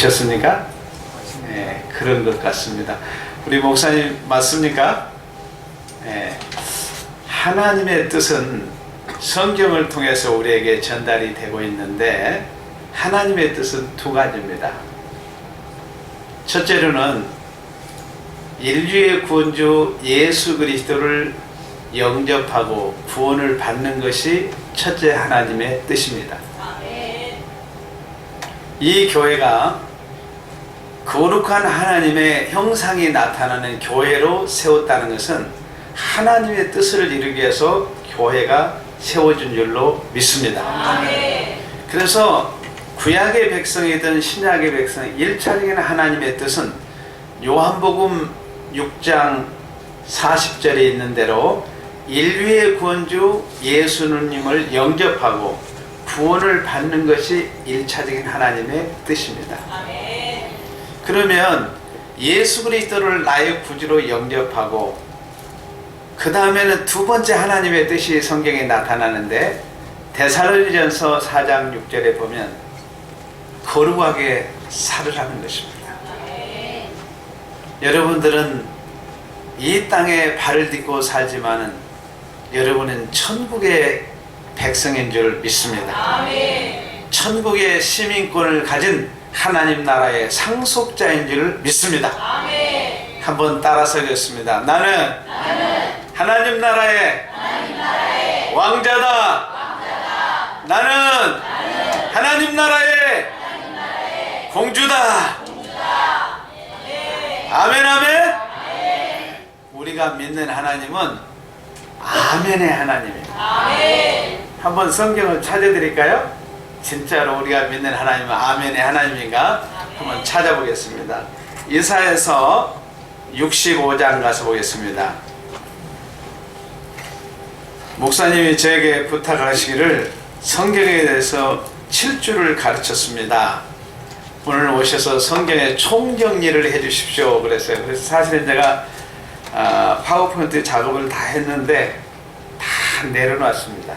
셨습니까? 네, 그런 것 같습니다. 우리 목사님 맞습니까? 네, 하나님의 뜻은 성경을 통해서 우리에게 전달이 되고 있는데 하나님의 뜻은 두 가지입니다. 첫째로는 인류의 구원주 예수 그리스도를 영접하고 구원을 받는 것이 첫째 하나님의 뜻입니다. 이 교회가 거룩한 하나님의 형상이 나타나는 교회로 세웠다는 것은 하나님의 뜻을 이루기 위해서 교회가 세워진 줄로 믿습니다. 그래서 구약의 백성이든 신약의 백성, 1차적인 하나님의 뜻은 요한복음 6장 40절에 있는 대로 인류의 구원주 예수님을 영접하고 구원을 받는 것이 1차적인 하나님의 뜻입니다. 그러면 예수 그리스도를 나의 구주로 영접하고 그 다음에는 두 번째 하나님의 뜻이 성경에 나타나는데 데살로니전서 4장 6절에 보면 거룩하게 살으라는 것입니다. 여러분들은 이 땅에 발을 딛고 살지만은 여러분은 천국의 백성인 줄 믿습니다. 천국의 시민권을 가진 하나님 나라의 상속자인 줄 믿습니다. 한번 따라서 읽겠습니다. 나는 하나님 나라의 왕자다. 나는 하나님 나라의 공주다. 아멘 아멘. 우리가 믿는 하나님은 아멘의 하나님입니다. 한번 성경을 찾아드릴까요? 진짜로 우리가 믿는 하나님은 아멘의 하나님인가? 한번 찾아보겠습니다. 이사야서 65장 가서 보겠습니다. 목사님이 저에게 부탁하시기를 성경에 대해서 7주를 가르쳤습니다. 오늘 오셔서 성경의 총정리를 해 주십시오 그랬어요. 그래서 사실은 제가 파워포인트 작업을 다 했는데 다 내려놨습니다.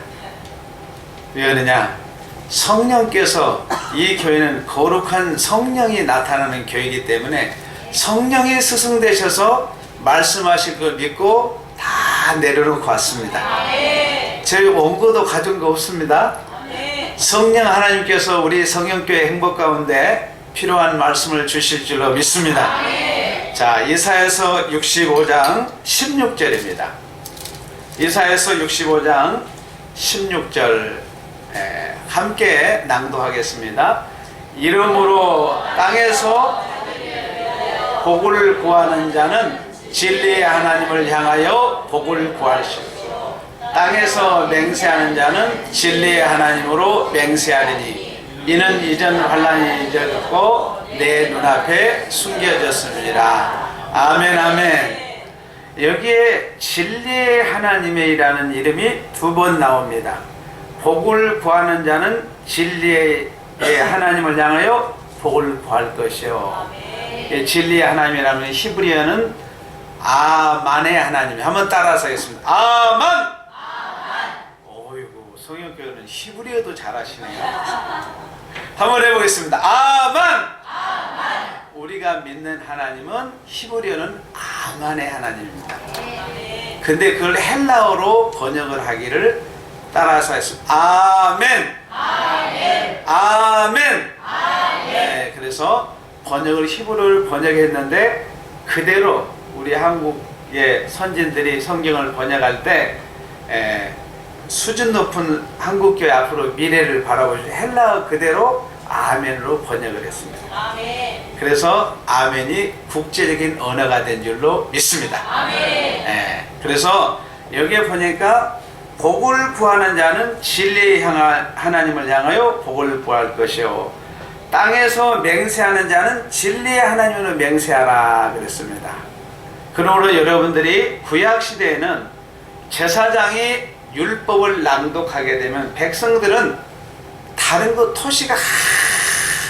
왜 그러냐? 성령께서, 이 교회는 거룩한 성령이 나타나는 교회이기 때문에 성령이 스승되셔서 말씀하실 걸 믿고 다 내려놓고 왔습니다. 저희 원고도 가져온 거 없습니다. 성령 하나님께서 우리 성령교회 행복 가운데 필요한 말씀을 주실 줄로 믿습니다. 자, 이사야서 65장 16절입니다. 이사야서 65장 16절 함께 낭독하겠습니다. 이름으로 땅에서 복을 구하는 자는 진리의 하나님을 향하여 복을 구하시오. 땅에서 맹세하는 자는 진리의 하나님으로 맹세하리니 이는 이전 환난이 잊어졌고 내 눈앞에 숨겨졌습니다. 아멘 아멘. 여기에 진리의 하나님이라는 이름이 두 번 나옵니다. 복을 구하는 자는 진리의 하나님을 향하여 복을 구할 것이요. 진리의 하나님이라는 히브리어는 아만의 하나님. 한번 따라서 하겠습니다. 아만. 어이구, 성형교회는 히브리어도 잘하시네요. 한번 해보겠습니다. 아만. 우리가 믿는 하나님은 히브리어는 아만의 하나님입니다. 근데 그걸 헬라어로 번역을 하기를 따라서 했습니다. 아멘. 아멘. 네, 그래서 번역을 히브리어를 번역했는데 그대로 우리 한국의 선진들이 성경을 번역할 때 수준 높은 한국교회 앞으로 미래를 바라보시고 헬라어 그대로 아멘으로 번역을 했습니다. 그래서 아멘이 국제적인 언어가 된 줄로 믿습니다. 그래서 여기에 보니까 복을 구하는 자는 진리의 하나님을 향하여 복을 구할 것이요 땅에서 맹세하는 자는 진리의 하나님으로 맹세하라 그랬습니다. 그러므로 여러분들이 구약시대에는 제사장이 율법을 낭독하게 되면 백성들은 다른 거 토시가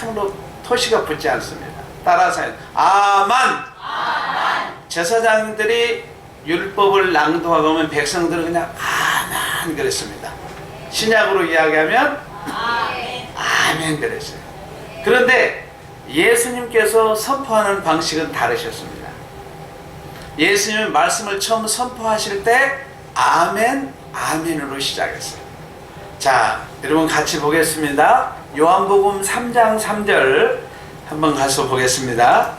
아무로 토시가 붙지 않습니다. 따라서 아만. 제사장들이 율법을 낭독하고 오면 백성들은 그냥 아멘 그랬습니다. 신약으로 이야기하면 아멘 그랬어요. 그런데 예수님께서 선포하는 방식은 다르셨습니다. 예수님은 말씀을 처음 선포하실 때 아멘, 아멘으로 시작했어요. 자, 여러분 같이 보겠습니다. 요한복음 3장 3절 한번 가서 보겠습니다.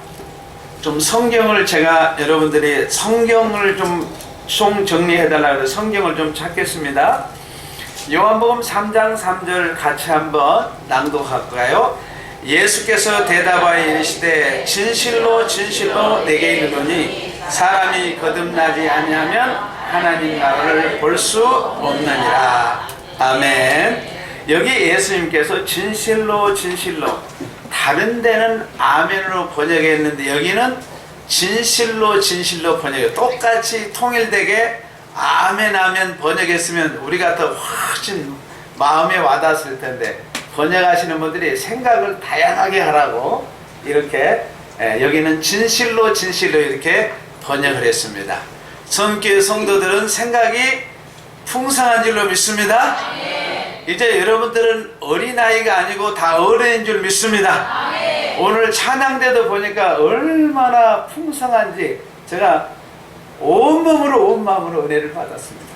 좀 성경을 제가 여러분들이 성경을 좀 정리해달라고 해서 성경을 좀 찾겠습니다. 요한복음 3장 3절 같이 한번 낭독할까요? 예수께서 대답하여 이르시되 진실로 진실로 내게 이르노니 사람이 거듭나지 아니하면 하나님 나라를 볼 수 없느니라. 아멘. 여기 예수님께서 진실로 진실로, 다른 데는 아멘으로 번역했는데 여기는 진실로 진실로 번역해요. 똑같이 통일되게 아멘 아멘 번역했으면 우리가 더 훨씬 마음에 와닿았을 텐데, 번역하시는 분들이 생각을 다양하게 하라고 이렇게 여기는 진실로 진실로 이렇게 번역을 했습니다. 섬교회 성도들은 생각이 풍성한 줄로 믿습니다. 이제 여러분들은 어린아이가 아니고 다 어른인 줄 믿습니다. 오늘 찬양대도 보니까 얼마나 풍성한지 제가 온몸으로 온 마음으로 은혜를 받았습니다.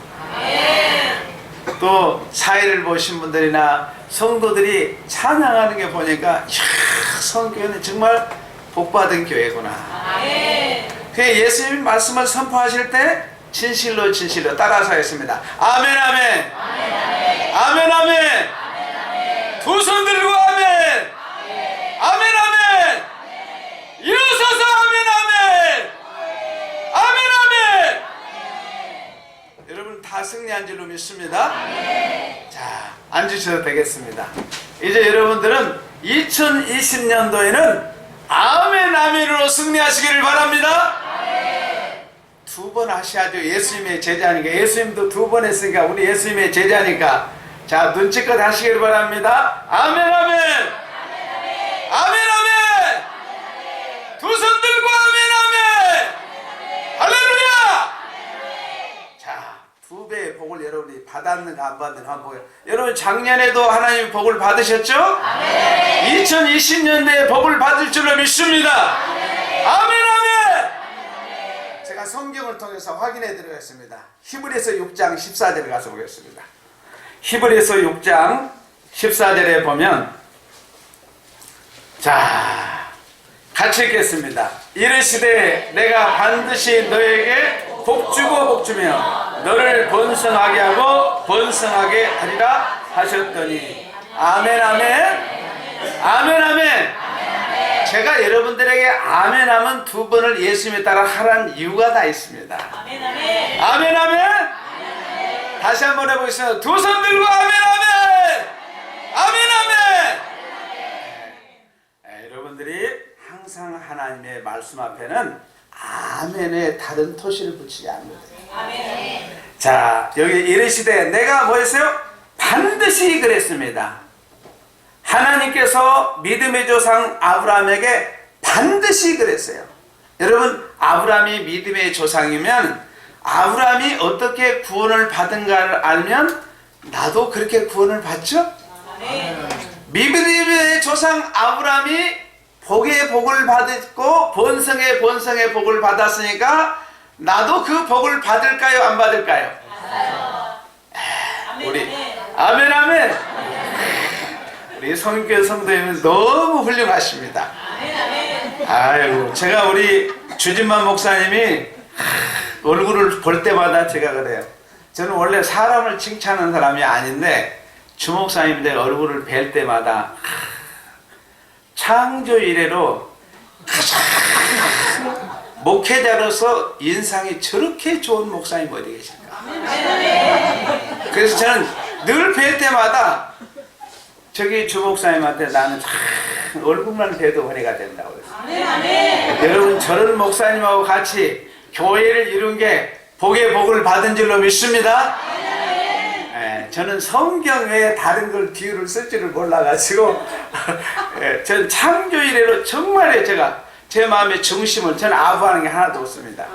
또 사회를 보신 분들이나 성도들이 찬양하는 게 보니까 성교회는 정말 복받은 교회구나. 그 예수님이 말씀을 선포하실 때 진실로 진실로 따라서 했습니다. 아멘 아멘 아멘 아멘 두 손 들고 아멘 아멘 아멘 일어서서 아멘 아멘 아멘 아멘. 여러분 다 승리한 줄로 믿습니다. 자, 앉으셔도 되겠습니다. 이제 여러분들은 2020년도에는 아멘 아멘으로 승리하시기를 바랍니다. 두 번 하셔야죠. 예수님의 제자니까. 예수님도 두 번 했으니까 우리 예수님의 제자니까. 자, 눈치껏 하시기를 바랍니다. 아멘 아멘 아멘 아멘 두 손 들고 아멘 아멘 할렐루야. 자, 두 배의 복을 여러분이 받았는가 안 받았는가 한번 보세요. 여러분 작년에도 하나님 복을 받으셨죠? 2020년도에 복을 받을 줄로 믿습니다. 아멘 아멘. 제가 성경을 통해서 확인해 드리겠습니다. 히브리서 6장 14절에 가서 보겠습니다. 히브리서 6장 14절에 보면, 자, 같이 읽겠습니다. 이르시되 내가 반드시 너에게 복주고 복주며 너를 번성하게 하고 번성하게 하리라 하셨더니. 아멘 아멘 아멘 아멘. 제가 여러분들에게 아멘 하면 두 번을 예수님에 따라 하라는 이유가 다 있습니다. 아멘 아멘 아멘 아멘. 다시 한번 해보겠습니다. 두 손 들고 아멘 아멘 아멘 아멘. 여러분들이 항상 하나님의 말씀 앞에는 아멘에 다른 토시를 붙이지 않는다. 아멘. 자, 여기 이르시되 내가 뭐 했어요? 반드시 그랬습니다. 하나님께서 믿음의 조상 아브라함에게 반드시 그랬어요. 여러분, 아브라함이 믿음의 조상이면 아브라함이 어떻게 구원을 받은가를 알면 나도 그렇게 구원을 받죠? 믿음의 조상 아브라함이 복의 복을 받았고 번성의 복을 받았으니까 나도 그 복을 받을까요? 안 받을까요? 우리 아멘 아멘. 우리 성교 성도님은 너무 훌륭하십니다. 아유, 제가 우리 주진만 목사님이 얼굴을 볼 때마다 제가 그래요. 저는 원래 사람을 칭찬하는 사람이 아닌데 주 목사님 내 얼굴을 뵐 때마다 창조 이래로 목회자로서 인상이 저렇게 좋은 목사님 어디 계실까? 그래서 저는 늘 뵐 때마다 저기 주 목사님한테 나는 참 얼굴만 뵈도 은혜가 된다고 그랬어요. 여러분, 저런 목사님하고 같이 교회를 이룬 게 복의 복을 받은 줄로 믿습니다. 저는 성경 외에 다른 걸 비유를 쓸 줄을 몰라가지고 전 창조 이래로 정말 제가 제 마음의 중심을 저는 아부하는 게 하나도 없습니다.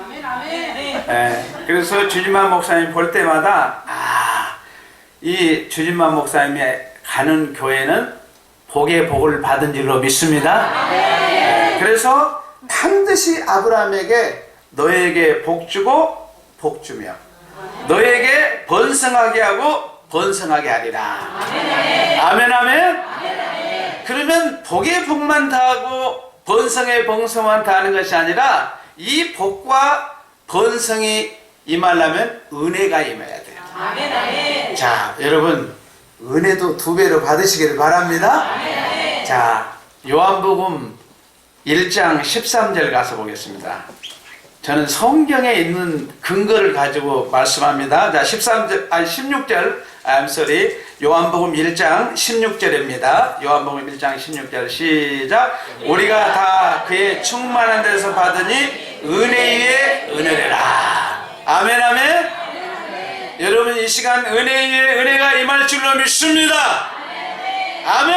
그래서 주진만 목사님 볼 때마다 이 주진만 목사님이 가는 교회는 복의 복을 받은 줄로 믿습니다. 그래서 반드시 아브라함에게 너에게 복 주고 복 주며 너에게 번성하게 하고 번성하게 하리라. 아멘 아멘. 그러면 복의 복만 다하고 번성의 번성만 다하는 것이 아니라 이 복과 번성이 임하려면 은혜가 임해야 돼요. 아멘, 아멘. 자, 여러분 은혜도 2배로 받으시기를 바랍니다. 아멘. 자, 요한복음 1장 13절 가서 보겠습니다. 저는 성경에 있는 근거를 가지고 말씀합니다. 자, 16절, I'm sorry. 요한복음 1장 16절입니다. 요한복음 1장 16절 시작. 우리가 다 그의 충만한 데서 받으니 은혜 위에 은혜라. 아멘, 아멘. 여러분 이 시간 은혜 위에 은혜가 임할 줄로 믿습니다. 아멘.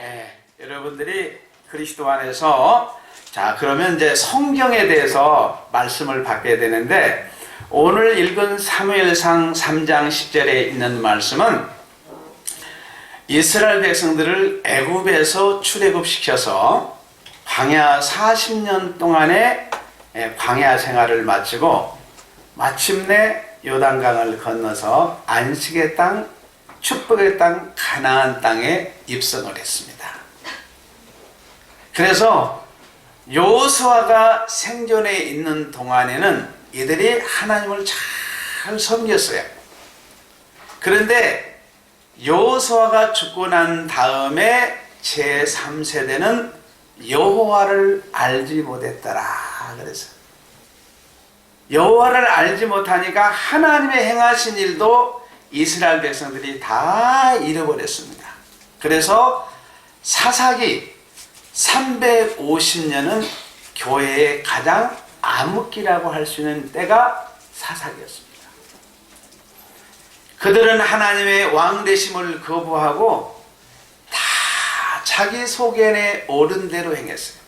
네, 여러분들이 그리스도 안에서 자, 그러면 이제 성경에 대해서 말씀을 받게 되는데 오늘 읽은 사무엘상 3장 10절에 있는 말씀은 이스라엘 백성들을 애굽에서 출애굽시켜서 광야 40년 동안의 광야 생활을 마치고 마침내 요단강을 건너서 안식의 땅, 축복의 땅, 가나안 땅에 입성을 했습니다. 그래서 여호수아가 생존해 있는 동안에는 이들이 하나님을 잘 섬겼어요. 그런데 여호수아가 죽고 난 다음에 제3세대는 여호와를 알지 못했더라. 그래서 여호와를 알지 못하니까 하나님의 행하신 일도 이스라엘 백성들이 다 잃어버렸습니다. 그래서 사사기 350년은 교회의 가장 암흑기라고 할 수 있는 때가 사사기였습니다. 그들은 하나님의 왕되심을 거부하고 다 자기 소견에 옳은 대로 행했어요.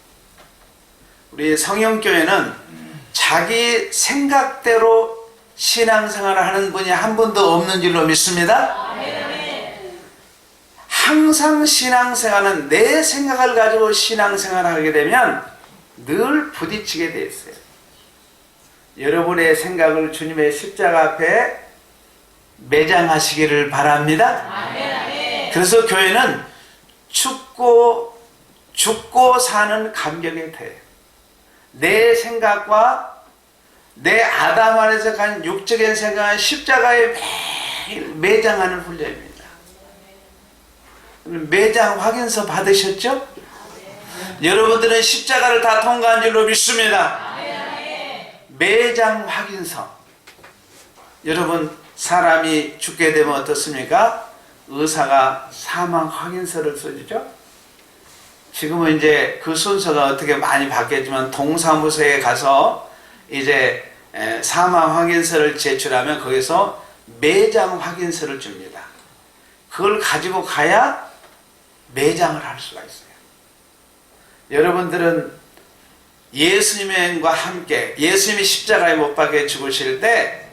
우리 성영교회는 자기 생각대로 신앙생활을 하는 분이 한 분도 없는 줄로 믿습니다. 항상 신앙생활은 내 생각을 가지고 신앙생활을 하게 되면 늘 부딪히게 돼 있어요. 여러분의 생각을 주님의 십자가 앞에 매장하시기를 바랍니다. 그래서 교회는 죽고 사는 감격의 터예요. 내 생각과 내 아담 안에서 간 육적인 생각은 십자가에 매일 매장하는 훈련입니다. 매장 확인서 받으셨죠? 여러분들은 십자가를 다 통과한 줄로 믿습니다. 매장 확인서. 여러분 사람이 죽게 되면 어떻습니까? 의사가 사망 확인서를 써주죠. 지금은 이제 그 순서가 어떻게 많이 바뀌었지만 동사무소에 가서 이제 사망 확인서를 제출하면 거기서 매장 확인서를 줍니다. 그걸 가지고 가야 매장을 할 수가 있어요. 여러분들은 예수님과 함께 예수님이 십자가에 못 박혀 죽으실 때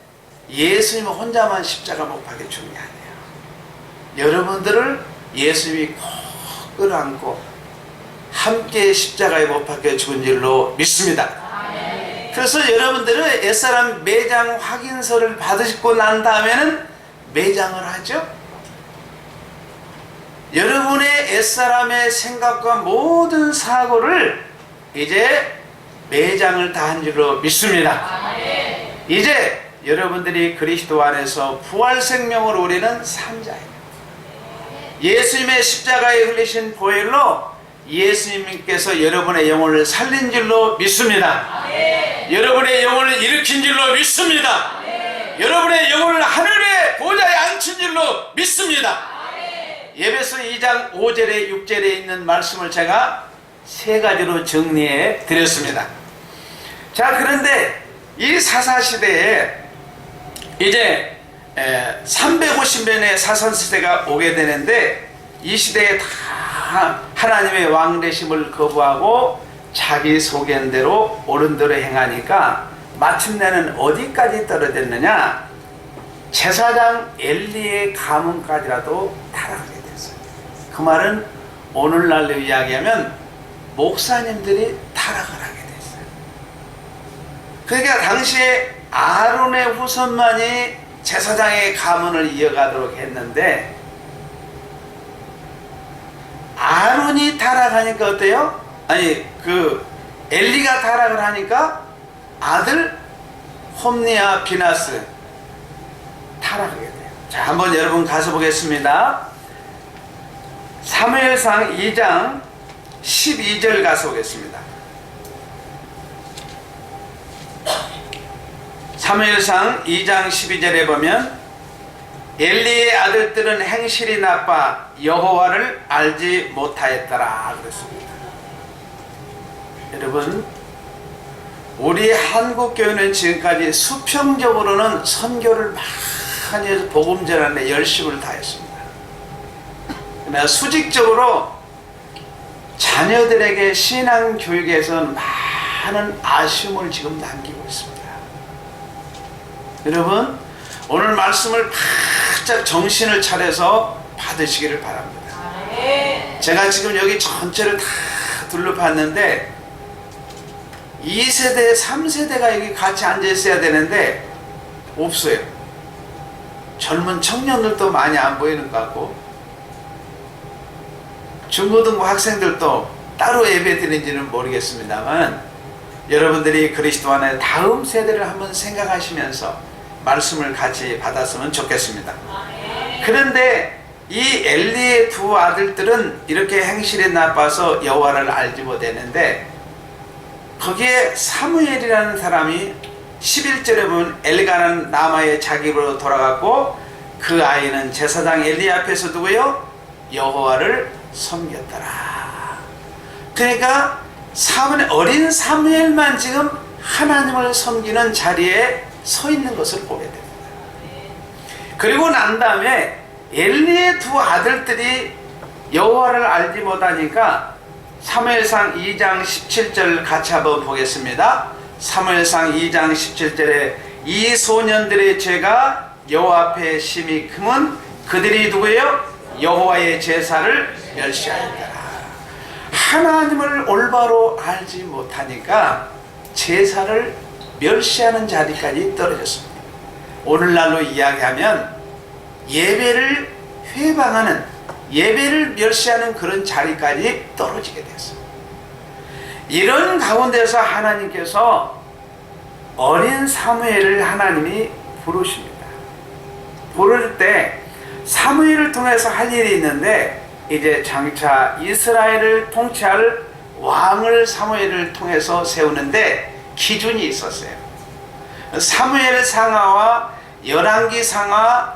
예수님 혼자만 십자가 못 박혀 죽은 게 아니에요. 여러분들을 예수님이 꼭 끌어안고 함께 십자가에 못 박혀 죽은 줄로 믿습니다. 그래서 여러분들은 옛사람 매장 확인서를 받으시고 난 다음에는 매장을 하죠. 여러분의 옛사람의 생각과 모든 사고를 이제 매장을 다 한 줄로 믿습니다. 이제 여러분들이 그리스도 안에서 부활생명을 우리는 산자예요. 예수님의 십자가에 흘리신 보혈로 예수님께서 여러분의 영혼을 살린 줄로 믿습니다. 여러분의 영혼을 일으킨 줄로 믿습니다. 여러분의 영혼을 하늘의 보좌에 앉힌 줄로 믿습니다. 에베소 2장 5절에 6절에 있는 말씀을 제가 3가지로 정리해 드렸습니다. 자, 그런데 이 사사시대에 이제 350년의 사선시대가 오게 되는데 이 시대에 다 하나님의 왕되심을 거부하고 자기 소견대로 옳은 대로 행하니까 마침내는 어디까지 떨어졌느냐? 제사장 엘리의 가문까지라도 타락하게 됐어요. 그 말은 오늘날로 이야기하면 목사님들이 타락을 하게 됐어요. 그러니까 당시에 아론의 후손만이 제사장의 가문을 이어가도록 했는데 아론이 타락하니까 어때요? 아니 엘리가 타락을 하니까 아들 홈니와 비나스 타락하게 돼요. 자, 한번 여러분 가서 보겠습니다. 사무엘상 2장 12절 가서 보겠습니다. 사무엘상 2장 12절에 보면 엘리의 아들들은 행실이 나빠 여호와를 알지 못하였더라 그랬습니다. 여러분, 우리 한국교회는 지금까지 수평적으로는 선교를 많이 해서 복음 전하는데 열심을 다했습니다. 그러나 수직적으로 자녀들에게 신앙교육에서는 많은 아쉬움을 지금 남기고 있습니다. 여러분, 오늘 말씀을 바짝 정신을 차려서 받으시기를 바랍니다. 제가 지금 여기 전체를 다 둘러봤는데 2세대, 3세대가 여기 같이 앉아 있어야 되는데 없어요. 젊은 청년들도 많이 안 보이는 것 같고 중고등부 학생들도 따로 예배 드리는지는 모르겠습니다만 여러분들이 그리스도 안에 다음 세대를 한번 생각하시면서 말씀을 같이 받았으면 좋겠습니다. 그런데 이 엘리의 두 아들들은 이렇게 행실이 나빠서 여호와를 알지 못했는데 거기에 사무엘이라는 사람이 11절에 보면 엘가는 라마의 자기 집으로 돌아갔고 그 아이는 제사장 엘리 앞에서 두고요 여호와를 섬겼더라. 그러니까 어린 사무엘만 지금 하나님을 섬기는 자리에 서 있는 것을 보게 됩니다. 그리고 난 다음에 엘리의 두 아들들이 여호와를 알지 못하니까 사무엘상 2장 17절 같이 한번 보겠습니다. 사무엘상 2장 17절에 이 소년들의 죄가 여호와 앞에 심히 크면 그들이 누구예요? 여호와의 제사를 멸시하였더라. 하나님을 올바로 알지 못하니까 제사를 멸시하는 자리까지 떨어졌습니다. 오늘날로 이야기하면 예배를 회방하는, 예배를 멸시하는 그런 자리까지 떨어지게 됐어요. 이런 가운데서 하나님께서 어린 사무엘을 하나님이 부르십니다. 부를 때 사무엘을 통해서 할 일이 있는데 이제 장차 이스라엘을 통치할 왕을 사무엘을 통해서 세우는데 기준이 있었어요. 사무엘 상하와 열왕기 상하,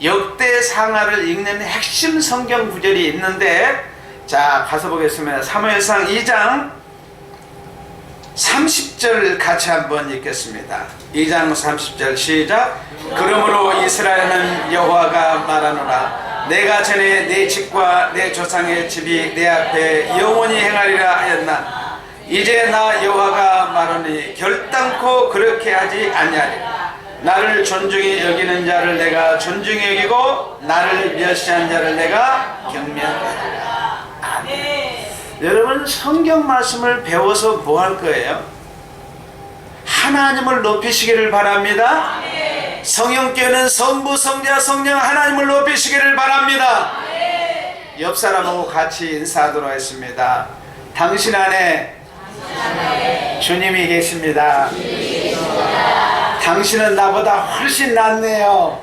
역대 상하를 읽는 핵심 성경 구절이 있는데 자 가서 보겠습니다. 사무엘상 2장 30절 같이 한번 읽겠습니다. 2장 30절 시작. 그러므로 이스라엘은 여호와가 말하노라 내가 전에 내 집과 내 조상의 집이 내 앞에 영원히 행하리라 하였나 이제 나 여호와가 말하니 결단코 그렇게 하지 아니하리라. 나를 존중히 여기는 자를 내가 존중히 여기고 나를 멸시한 자를 내가 경멸하리라. 아멘. 여러분 성경 말씀을 배워서 뭐 할 거예요? 하나님을 높이시기를 바랍니다. 아멘. 성령교회는 성부, 성자, 성령 하나님을 높이시기를 바랍니다. 아멘. 옆 사람하고 같이 인사하도록 하겠습니다. 당신 안에 주님이 계십니다. 당신은 나보다 훨씬 낫네요.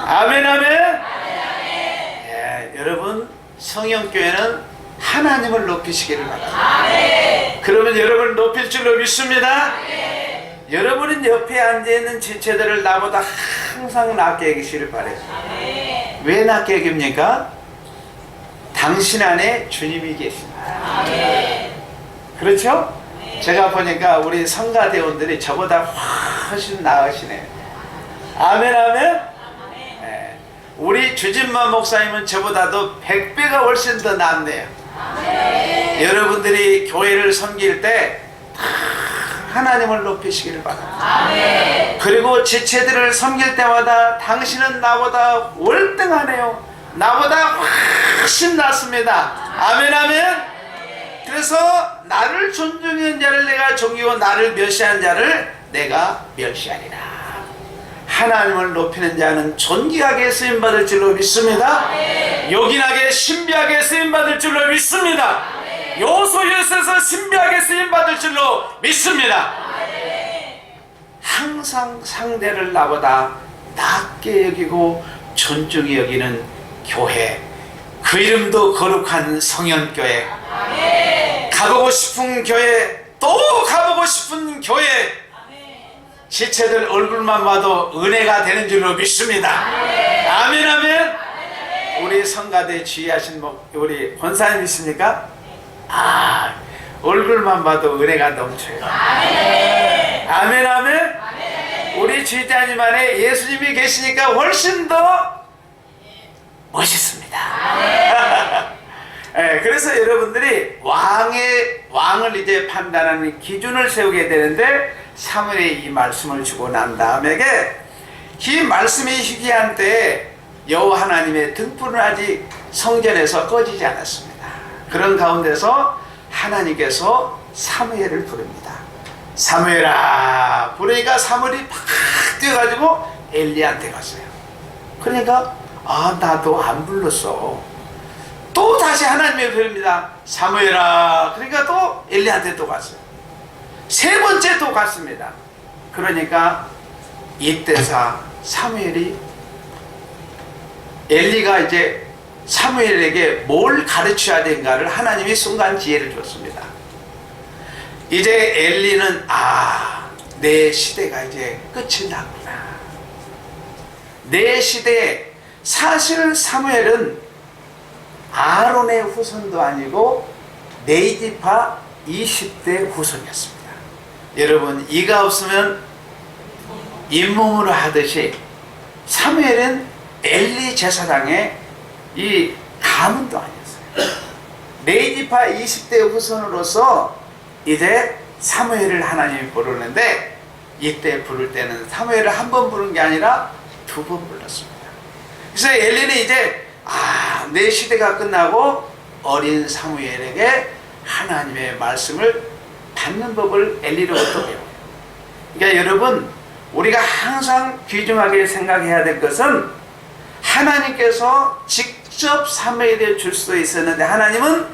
아멘 아멘. 예, 여러분 성령교회는 하나님을 높이시기를 바랍니다. 그러면 여러분을 높일 줄로 믿습니다. 여러분은 옆에 앉아있는 지체들을 나보다 항상 낮게 여기시길 바라요. 왜 낮게 여깁니까? 당신 안에 주님이 계십니다. 그렇죠? 제가 보니까 우리 성가대원들이 저보다 훨씬 나으시네요. 아멘 아멘. 네. 우리 주진만 목사님은 저보다도 100배가 훨씬 더 낫네요. 여러분들이 교회를 섬길 때 하나님을 높이시기를 바랍니다. 그리고 지체들을 섬길 때마다 당신은 나보다 월등하네요. 나보다 훨씬 낫습니다. 아멘 아멘. 그래서 나를 존중하는 자를 내가 존경하고 나를 멸시하는 자를 내가 멸시하리라. 하나님을 높이는 자는 존귀하게 쓰임받을 줄로 믿습니다. 요긴하게 신비하게 쓰임받을 줄로 믿습니다. 요소요소에서 신비하게 쓰임받을 줄로 믿습니다. 항상 상대를 나보다 낮게 여기고 존중히 여기는 교회, 그 이름도 거룩한 성현교회, 가보고 싶은 교회, 또 가보고 싶은 교회, 지체들 얼굴만 봐도 은혜가 되는 줄로 믿습니다. 아멘 아멘. 우리 성가대 지휘하신 우리 권사님 있습니까? 얼굴만 봐도 은혜가 넘쳐요. 아멘 아멘. 우리 지휘자님 안에 예수님이 계시니까 훨씬 더 멋있습니다. 네, 그래서 여러분들이 왕을 이제 판단하는 기준을 세우게 되는데, 사무엘이 이 말씀을 주고 난 다음에 이 말씀이 희귀한 때에 여호와 하나님의 등불은 아직 성전에서 꺼지지 않았습니다. 그런 가운데서 하나님께서 사무엘을 부릅니다. 사무엘아 부르니까 사무엘이 팍 뛰어가지고 엘리한테 갔어요. 그러니까 나도 안 불렀어. 또 다시 하나님의 부릅니다. 사무엘아. 그러니까 또 엘리한테 또 갔어요. 세 번째 또 갔습니다. 그러니까 이때사 사무엘이, 엘리가 이제 사무엘에게 뭘 가르쳐야 되는가를 하나님이 순간 지혜를 줬습니다. 이제 엘리는 내 시대가 이제 끝이 났구나. 내 시대에 사실 사무엘은 아론의 후손도 아니고 네이지파 20대 후손이었습니다. 여러분, 이가 없으면 잇몸으로 하듯이 사무엘은 엘리 제사장의 이 가문도 아니었어요. 네이지파 20대 후손으로서 이제 사무엘을 하나님이 부르는데, 이때 부를 때는 사무엘을 한 번 부른 게 아니라 두 번 불렀습니다. 그래서 엘리는 이제 내 시대가 끝나고 어린 사무엘에게 하나님의 말씀을 받는 법을 엘리로부터 배워요. 그러니까 여러분, 우리가 항상 귀중하게 생각해야 될 것은, 하나님께서 직접 사무엘에 줄 수도 있었는데 하나님은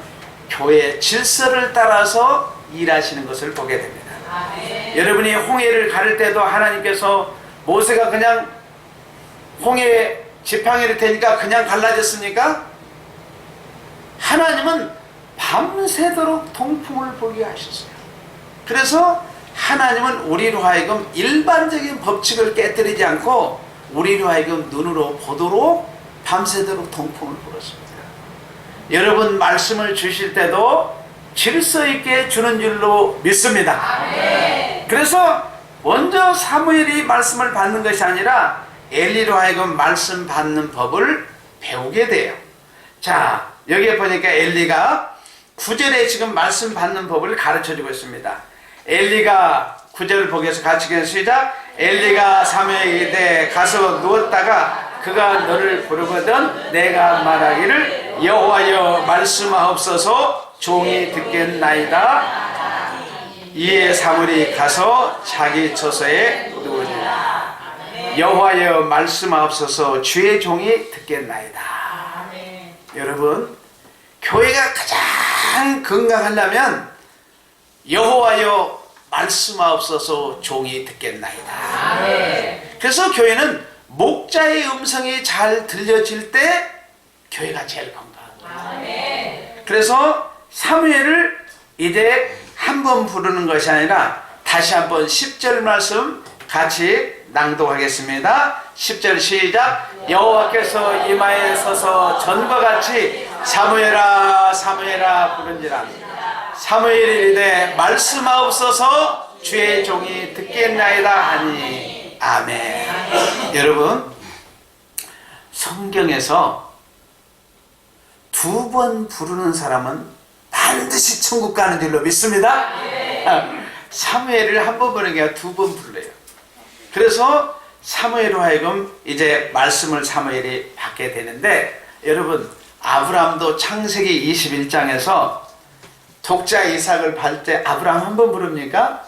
교회의 질서를 따라서 일하시는 것을 보게 됩니다. 여러분이 홍해를 가를 때도 하나님께서 모세가 그냥 홍해 지팡이를 대니까 그냥 갈라졌습니까? 하나님은 밤새도록 동풍을 불게 하셨어요. 그래서 하나님은 우리로 하여금 일반적인 법칙을 깨뜨리지 않고 우리로 하여금 눈으로 보도록 밤새도록 동풍을 불었습니다. 여러분, 말씀을 주실 때도 질서 있게 주는 줄로 믿습니다. 그래서 먼저 사무엘이 말씀을 받는 것이 아니라 엘리로 하여금 말씀 받는 법을 배우게 돼요. 자, 여기에 보니까 엘리가 9절에 지금 말씀 받는 법을 가르쳐주고 있습니다. 엘리가 9절을 보겠습니다. 같이 시작. 엘리가 사무엘에게 이르되 가서 누웠다가 그가 너를 부르거든 내가 말하기를 여호와여 말씀하옵소서 종이 듣겠나이다. 이에 사무엘이 가서 자기 처소에 누우니라. 여호와여 말씀하옵소서 주의 종이 듣겠나이다. 여러분, 교회가 가장 건강하려면 여호와여 말씀하옵소서 종이 듣겠나이다. 그래서 교회는 목자의 음성이 잘 들려질 때 교회가 제일 건강합니다. 그래서 사무엘을 이제 한 번 부르는 것이 아니라 다시 한번 10절 말씀 같이 낭독하겠습니다. 10절 시작. 여호와께서 이마에 서서 전과 같이 사무엘아 사무엘아 부른지라. 사무엘이 이르되 말씀하옵소서 주의 종이 듣겠나이다 하니. 아멘. 여러분, 성경에서 두 번 부르는 사람은 반드시 천국 가는 줄로 믿습니다. 사무엘을 한 번 부르는 게 아니라 두 번 불러요. 그래서 사무엘로 하여금 이제 말씀을 사무엘이 받게 되는데, 여러분 아브라함도 창세기 21장에서 독자 이삭을 받을 때 아브라함 한 번 부릅니까?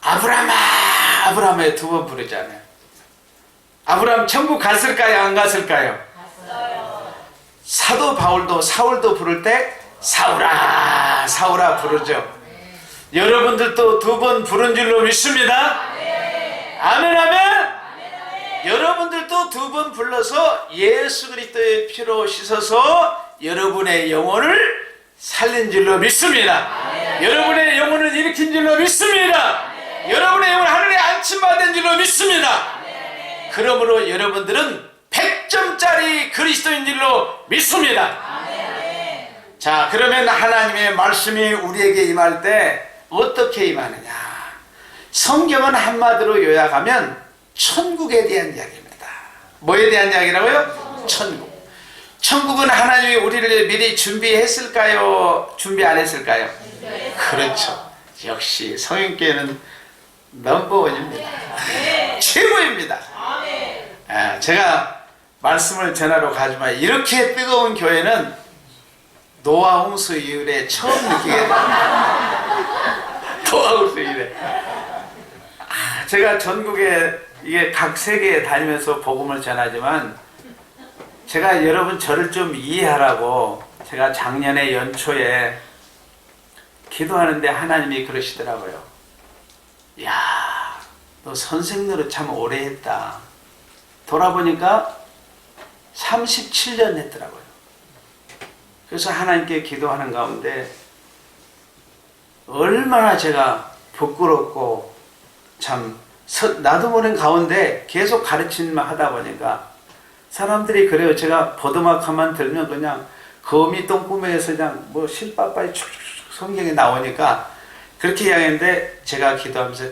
아브라함아 아브라함에 두 번 부르잖아요. 아브라함 천국 갔을까요? 안 갔을까요? 갔어요. 사도 바울도 사울도 부를 때 사울아 사울아 부르죠. 여러분들도 두 번 부른 줄로 믿습니다. 아멘 아멘. 여러분들도 두 번 불러서 예수 그리스도의 피로 씻어서 여러분의 영혼을 살린 줄로 믿습니다. 여러분의 영혼을 일으킨 줄로 믿습니다. 여러분의 영혼을 하늘에 안침받은 줄로 믿습니다. 그러므로 여러분들은 100점짜리 그리스도인 줄로 믿습니다. 자, 그러면 하나님의 말씀이 우리에게 임할 때 어떻게 임하느냐? 성경은 한마디로 요약하면 천국에 대한 이야기입니다. 뭐에 대한 이야기라고요? 천국. 천국은 하나님이 우리를 미리 준비했을까요? 준비 안 했을까요? 그렇죠. 역시 성인교회는 넘버원입니다. 최고입니다. 제가 말씀을 전하러 가지만 이렇게 뜨거운 교회는 노아 홍수 이후에 처음 느끼게 됩니다. 노아 홍수 이후에. 제가 전국에 이게 각 세계에 다니면서 복음을 전하지만, 제가 여러분 저를 좀 이해하라고 제가 작년에 연초에 기도하는데 하나님이 그러시더라고요. 야, 너 선생 노릇 참 오래 했다. 돌아보니까 37년 했더라고요. 그래서 하나님께 기도하는 가운데 얼마나 제가 부끄럽고 참 나도 모르는 가운데 계속 가르침만 하다 보니까 사람들이 그래요. 제가 보드마카만 들면 그냥 거미 똥구멍에서 그냥 뭐 실밥빨이 축축축 성경에 나오니까 그렇게 이야기했는데, 제가 기도하면서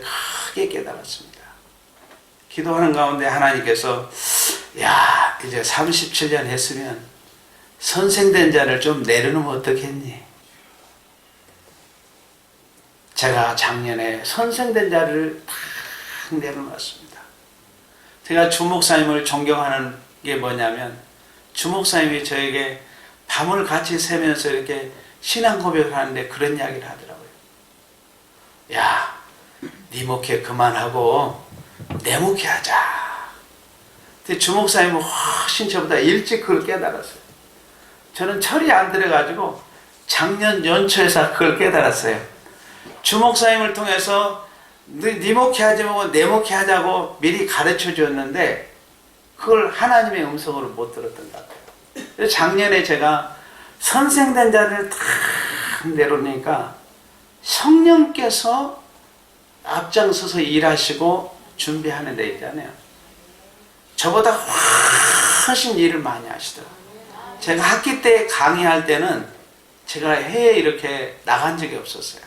크게 깨달았습니다. 기도하는 가운데 하나님께서 야, 이제 37년 했으면 선생된 자를 좀 내려놓으면 어떻겠니? 제가 작년에 선생된 자를 탁 내려놨습니다. 제가 주목사님을 존경하는 게 뭐냐면, 주목사님이 저에게 밤을 같이 새면서 이렇게 신앙 고백을 하는데 그런 이야기를 하더라고요. 야, 네 목회 그만하고 내 목회 하자. 근데 주목사님은 훨씬 저보다 일찍 그걸 깨달았어요. 저는 철이 안 들어가지고 작년 연초에서 그걸 깨달았어요. 주목사님을 통해서 네 목회 하지 말고 내 목회 하자고 미리 가르쳐 줬는데 그걸 하나님의 음성으로 못 들었던 것 같아요. 그래서 작년에 제가 선생된 자를 탁 내려놓으니까 성령께서 앞장서서 일하시고 준비하는 데 있잖아요. 저보다 훨씬 일을 많이 하시더라고요. 제가 학기 때 강의할 때는 제가 해외에 이렇게 나간 적이 없었어요.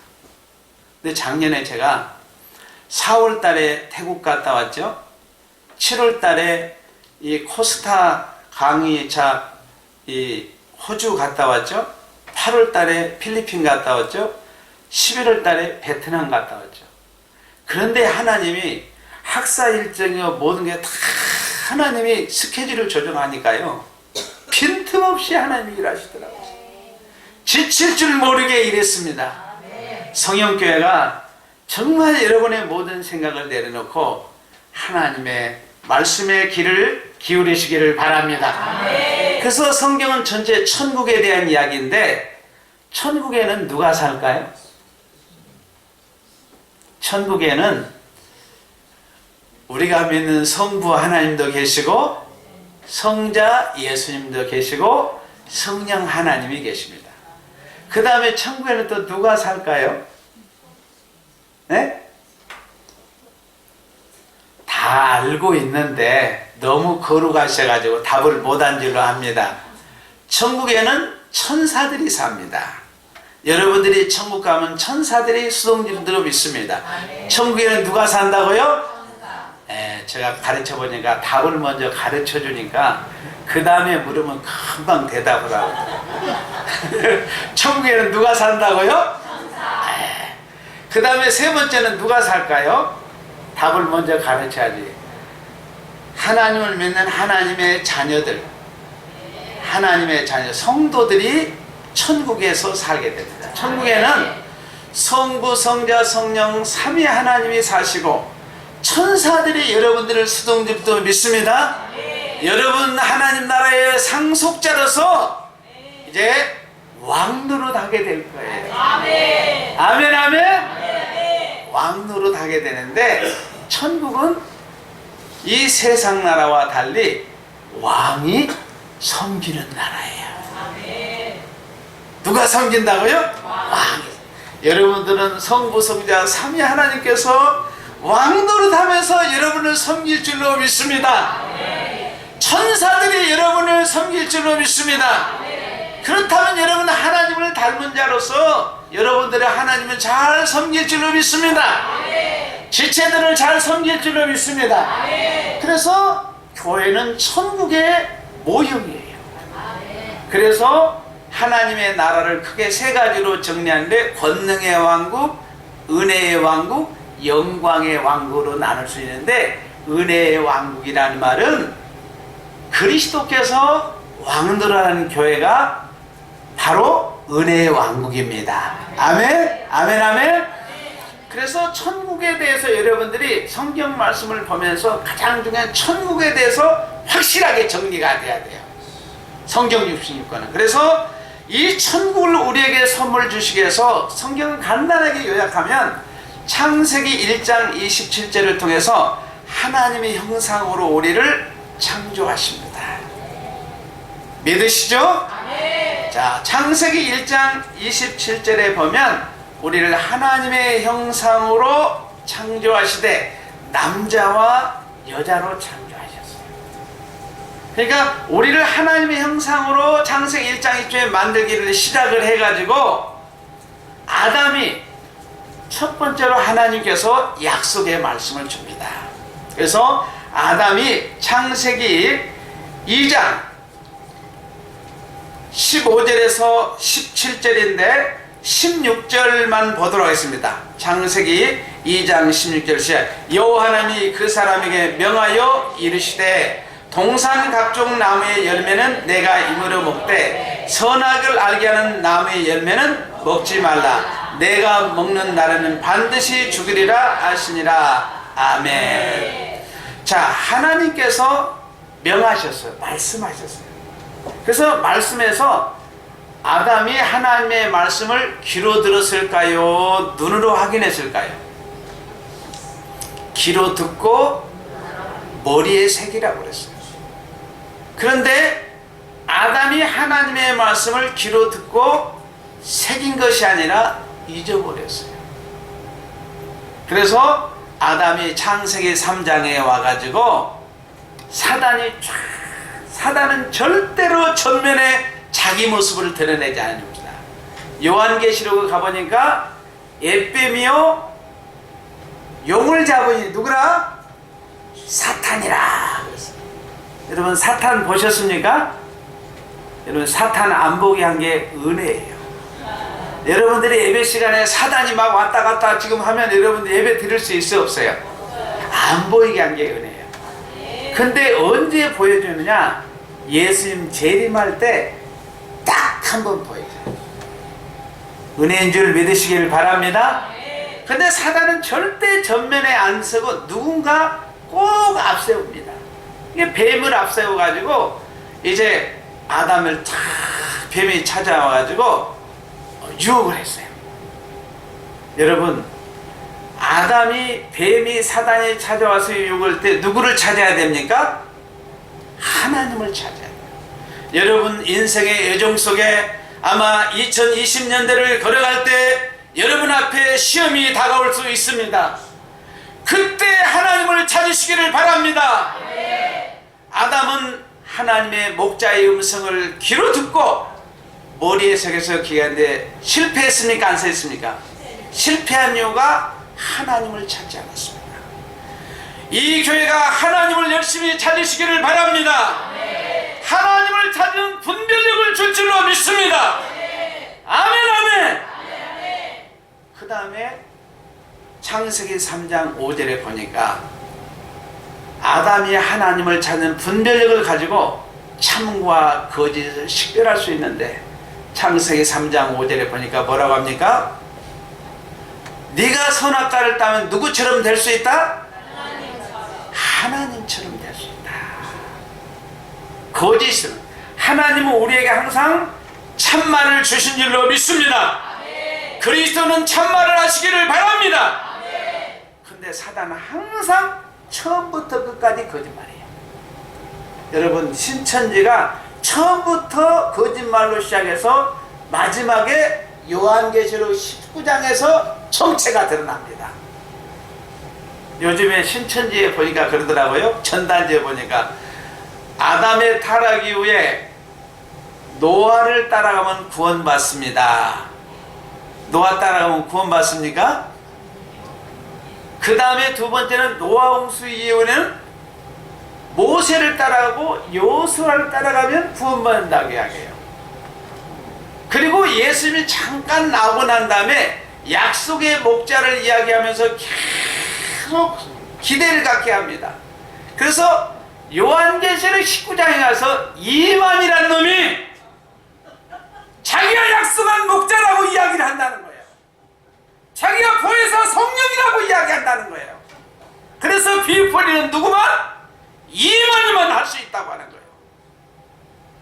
근데 작년에 제가 4월 달에 태국 갔다 왔죠. 7월 달에 이 코스타 강의차 이 호주 갔다 왔죠. 8월 달에 필리핀 갔다 왔죠. 11월 달에 베트남 갔다 왔죠. 그런데 하나님이 학사 일정이요 모든 게 다 하나님이 스케줄을 조정하니까요, 빈틈없이 하나님이 일하시더라고요. 지칠 줄 모르게 일했습니다. 성령교회가 정말 여러분의 모든 생각을 내려놓고 하나님의 말씀의 길을 기울이시기를 바랍니다. 그래서 성경은 전체 천국에 대한 이야기인데, 천국에는 누가 살까요? 천국에는 우리가 믿는 성부 하나님도 계시고 성자 예수님도 계시고 성령 하나님이 계십니다. 그 다음에 천국에는 또 누가 살까요? 네? 다 알고 있는데 너무 거룩하셔가지고 답을 못한 줄로 합니다. 천국에는 천사들이 삽니다. 여러분들이 천국 가면 천사들이 수동질들로 믿습니다. 천국에는 누가 산다고요? 제가 가르쳐 보니까 답을 먼저 가르쳐 주니까 그 다음에 물으면 금방 대답을 하고. 천국에는 누가 산다고요? 그 다음에 세 번째는 누가 살까요? 답을 먼저 가르쳐야지. 하나님을 믿는 하나님의 자녀들, 하나님의 자녀 성도들이 천국에서 살게 됩니다. 천국에는 성부, 성자, 성령 삼위 하나님이 사시고 천사들이 여러분들을 수동집도 믿습니다. 여러분 하나님 나라의 상속자로서 이제 왕노릇 하게 될 거예요. 아멘 아멘 아멘. 왕노릇 하게 되는데 천국은 이 세상 나라와 달리 왕이 섬기는 나라예요. 누가 섬긴다고요? 왕이. 여러분들은 성부, 성자, 삼위 하나님께서 왕노릇하면서 여러분을 섬길 줄로 믿습니다. 천사들이 여러분을 섬길 줄로 믿습니다. 그렇다면 여러분은 하나님을 닮은 자로서 여러분들의 하나님은 잘 섬길 줄로 믿습니다. 지체들을 잘 섬길 줄로 믿습니다. 그래서 교회는 천국의 모형이에요. 그래서 하나님의 나라를 크게 세 가지로 정리하는데 권능의 왕국, 은혜의 왕국, 영광의 왕국으로 나눌 수 있는데, 은혜의 왕국이라는 말은 그리스도께서 왕노릇하는 교회가 바로 은혜의 왕국입니다. 아멘 아멘 아멘. 그래서 천국에 대해서 여러분들이 성경 말씀을 보면서 가장 중요한 천국에 대해서 확실하게 정리가 돼야 돼요. 성경 66권은. 그래서 이 천국을 우리에게 선물 주시기 위해서 성경을 간단하게 요약하면 창세기 1장 27절을 통해서 하나님의 형상으로 우리를 창조하십니다. 믿으시죠? 자, 창세기 1장 27절에 보면 우리를 하나님의 형상으로 창조하시되 남자와 여자로 창조하셨어요. 그러니까 우리를 하나님의 형상으로 창세기 1장 1절에 만들기를 시작을 해가지고 아담이 첫 번째로 하나님께서 약속의 말씀을 줍니다. 그래서 아담이 창세기 2장 15절에서 17절인데 16절만 보도록 하겠습니다. 창세기 2장 16절 시작. 여호와 하나님이 그 사람에게 명하여 이르시되 동산 각종 나무의 열매는 내가 임으로 먹되 선악을 알게 하는 나무의 열매는 먹지 말라. 내가 먹는 날에는 반드시 죽으리라 하시니라. 아멘. 자, 하나님께서 명하셨어요. 말씀하셨어요. 그래서 말씀에서 아담이 하나님의 말씀을 귀로 들었을까요? 눈으로 확인했을까요? 귀로 듣고 머리에 새기라고 그랬어요. 그런데 아담이 하나님의 말씀을 귀로 듣고 새긴 것이 아니라 잊어버렸어요. 그래서 아담이 창세기 3장에 와가지고 사단은 절대로 전면에 자기 모습을 드러내지 않습니다. 요한계시록에 가보니까 옓뱀이요 용을 잡으니 누구라? 사탄이라. 여러분 사탄 보셨습니까? 여러분 사탄 안 보게 한 게 은혜예요. 여러분들이 예배 시간에 사단이 막 왔다 갔다 지금 하면 여러분들 예배 드릴 수 있어요 없어요? 안 보이게 한 게 은혜예요. 근데 언제 보여주느냐? 예수님 재림할 때 딱 한 번 보여줘요. 은혜인 줄 믿으시길 바랍니다. 근데 사단은 절대 전면에 안 서고 누군가 꼭 앞세웁니다. 이게 뱀을 앞세워가지고 이제 아담을 탁 뱀이 찾아와가지고 유혹을 했어요. 여러분 아담이 뱀이 사단이 찾아와서 유혹할 때 누구를 찾아야 됩니까? 하나님을 찾아야 돼요. 여러분 인생의 여정 속에 아마 2020년대를 걸어갈 때 여러분 앞에 시험이 다가올 수 있습니다. 그때 하나님을 찾으시기를 바랍니다. 아담은 하나님의 목자의 음성을 귀로 듣고 머리에 새겨서 기가는데 실패했습니까? 안 했습니까? 실패한 이유가 하나님을 찾지 않았습니다. 이 교회가 하나님을 열심히 찾으시기를 바랍니다. 하나님을 찾은 분별력을 줄 줄로 믿습니다. 아멘 아멘. 그 다음에 창세기 3장 5절에 보니까 아담이 하나님을 찾는 분별력을 가지고 참과 거짓을 식별할 수 있는데 창세기 3장 5절에 보니까 뭐라고 합니까? 네가 선악과를 따면 누구처럼 될 수 있다? 하나님처럼 될 수 있다. 거짓은 하나님은 우리에게 항상 참말을 주신 줄로 믿습니다. 그리스도는 참말을 하시기를 바랍니다. 근데 사단은 항상 처음부터 끝까지 거짓말이에요. 여러분, 신천지가 처음부터 거짓말로 시작해서 마지막에 요한계시록 19장에서 정체가 드러납니다. 요즘에 신천지에 보니까 그러더라고요. 전단지에 보니까 아담의 타락 이후에 노아를 따라가면 구원받습니다. 노아 따라가면 구원받습니까? 그 다음에 두 번째는 노아 홍수 이후에는 모세를 따라가고 여호수아를 따라가면 구원받는다고 이야기해요. 그리고 예수님이 잠깐 나오고 난 다음에 약속의 목자를 이야기하면서 계속 기대를 갖게 합니다. 그래서 요한계시록 19장에 가서 이만이라는 놈이 자기가 약속한 목자라고 이야기를 한다는 거예요. 자기가 보혜사 성령이라고 이야기한다는 거예요. 그래서 비유포리는 누구만? 이만이만 할 수 있다고 하는 거예요.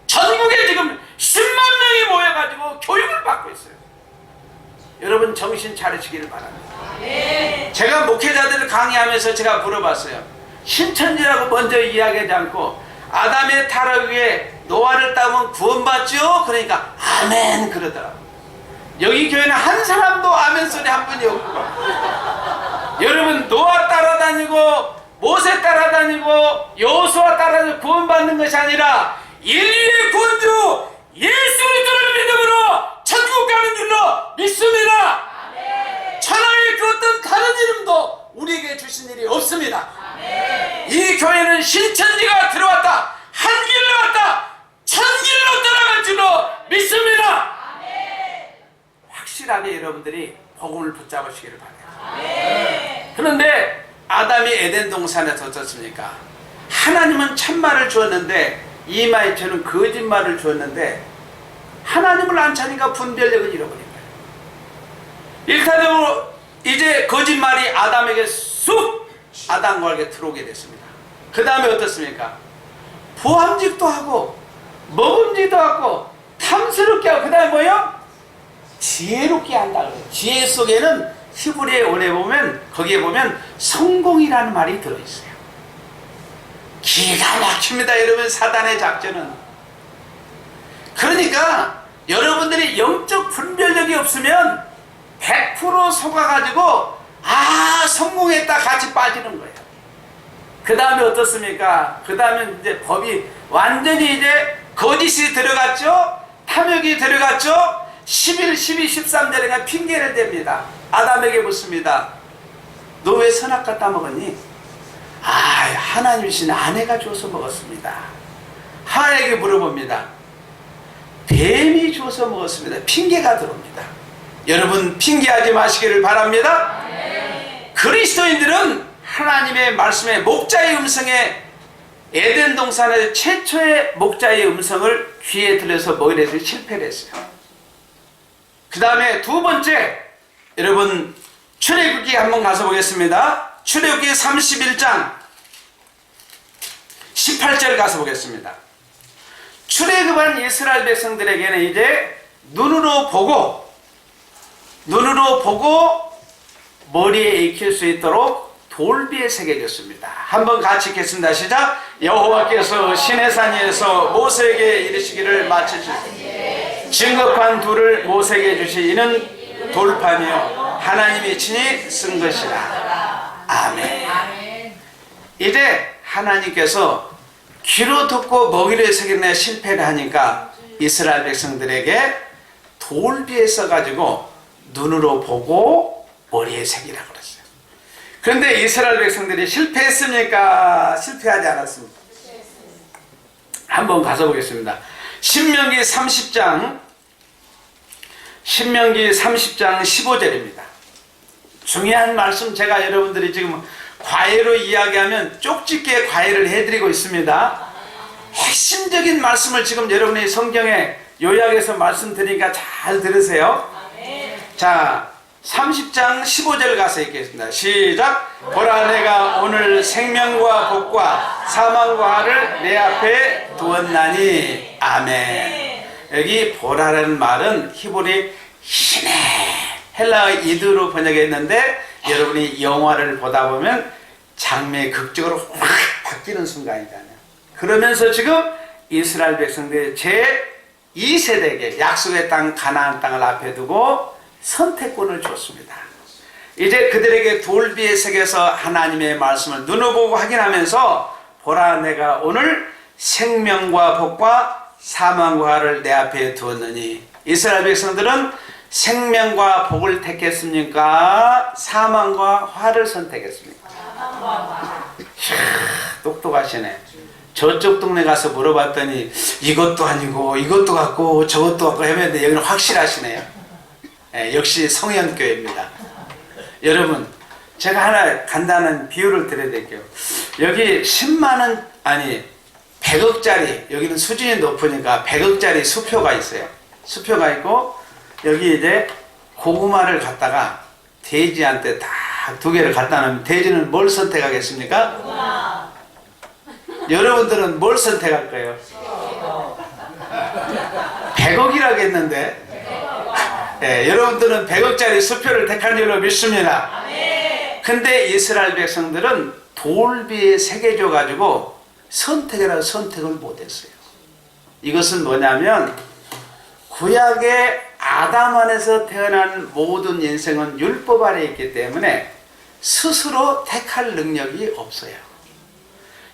전국에 지금 10만 명이 모여가지고 교육을 받고 있어요. 여러분 정신 차리시기를 바랍니다. 제가 목회자들을 강의하면서 제가 물어봤어요. 신천지라고 먼저 이야기하지 않고 아담의 타락 위에 노아를 따면 구원받죠? 그러니까 아멘 그러더라고요. 여기 교회는 한 사람도 아멘 소리 한 분이 없고 여러분 노아 따라다니고 모세 따라다니고 여호수아 따라다니고 구원받는 것이 아니라 인류의 구원주 예수 그리스도를 믿음으로 천국 가는 줄로 믿습니다. 천하의 그 어떤 다른 이름도 우리에게 주신 일이 없습니다. 이 교회는 신천지가 들어왔다 한 길로 왔다 천길로 떠나갈 줄로 믿습니다. 확실하게 여러분들이 복음을 붙잡으시기를 바랍니다. 그런데 아담이 에덴 동산에서 어떻습니까? 하나님은 참말을 주었는데 이마에처럼 거짓말을 주었는데 하나님을 안 차니까 분별력을 잃어버린 거예요. 일차적으로 이제 거짓말이 아담에게 쑥 아담과에게 들어오게 됐습니다. 그 다음에 어떻습니까? 보암직도 하고 먹음직도 하고 탐스럽게 하고 그 다음에 뭐예요? 지혜롭게 한다 그래요. 지혜 속에는 히브리의 원에 보면 거기에 보면 성공이라는 말이 들어있어요. 기가 막힙니다. 여러분 사단의 작전은. 그러니까 여러분들이 영적 분별력이 없으면 100% 속아가지고 성공했다 같이 빠지는 거예요. 그 다음에 어떻습니까? 그 다음에 이제 법이 완전히 이제 거짓이 들어갔죠? 탐욕이 들어갔죠? 11, 12, 13절에 핑계를 댑니다. 아담에게 묻습니다. 너 왜 선악과 따먹었니? 하나님 신 아내가 줘서 먹었습니다. 하나님에게 물어봅니다. 뱀이 줘서 먹었습니다. 핑계가 들어옵니다. 여러분 핑계하지 마시기를 바랍니다. 그리스도인들은 하나님의 말씀의 목자의 음성에 에덴 동산의 최초의 목자의 음성을 귀에 들여서 먹이려 해서 실패를 했어요. 그 다음에 두 번째, 여러분 출애굽기 한번 가서 보겠습니다. 출애굽기 31장 18절 가서 보겠습니다. 출애굽한 이스라엘 백성들에게는 이제 눈으로 보고 머리에 익힐 수 있도록 돌비에 새겨졌습니다. 한번 같이 읽겠습니다. 시작. 여호와께서 시내산 위에서 모세에게 이르시기를 마치시고 증거판 둘을 모세에게 주시 이는 돌판이요 하나님이 친히 쓴 것이라. 아멘. 이제 하나님께서 귀로 듣고 먹이를 새기는 실패를 하니까 이스라엘 백성들에게 돌비에 써가지고 눈으로 보고 머리에 새기라 그랬어요. 그런데 이스라엘 백성들이 실패했습니까? 실패하지 않았습니까? 한번 가서 보겠습니다. 신명기 30장 15절입니다. 중요한 말씀 제가 여러분들이 지금 과외로 이야기하면 쪽집게 과외를 해드리고 있습니다. 핵심적인 말씀을 지금 여러분이 성경에 요약해서 말씀드리니까 잘 들으세요. 자, 30장 15절 가서 읽겠습니다. 시작. 보라, 내가 오늘 생명과 복과 사망과 화를 내 앞에 두었나니. 아멘. 여기 보라라는 말은 히브리 히네, 헬라어 이드로 번역했는데 여러분이 영화를 보다 보면 장면이 극적으로 확 바뀌는 순간이잖아요. 그러면서 지금 이스라엘 백성들이 제2세대에게 약속의 땅 가나안 땅을 앞에 두고 선택권을 줬습니다. 이제 그들에게 돌비의 색에서 하나님의 말씀을 눈을 보고 확인하면서 보라, 내가 오늘 생명과 복과 사망과 화를 내 앞에 두었느니. 이스라엘 백성들은 생명과 복을 택했습니까? 사망과 화를 선택했습니까? 똑똑하시네. 저쪽 동네 가서 물어봤더니 이것도 아니고 이것도 같고 저것도 같고 했는데 여기는 확실하시네요. 역시 성현교회입니다. 여러분, 제가 하나 간단한 비유를 드려드릴게요. 여기 10만원, 아니 100억짜리, 여기는 수준이 높으니까 100억짜리 수표가 있어요. 수표가 있고 여기 이제 고구마를 갖다가 돼지한테 딱 2개를 갖다 놓으면 돼지는 뭘 선택하겠습니까? 여러분들은 뭘 선택할 거예요? 100억이라고 했는데 여러분들은 100억짜리 수표를 택한 줄로 믿습니다. 근데 이스라엘 백성들은 돌비에 새겨져 가지고 선택이라고 선택을 못했어요. 이것은 뭐냐면 구약의 아담 안에서 태어난 모든 인생은 율법 아래 있기 때문에 스스로 택할 능력이 없어요.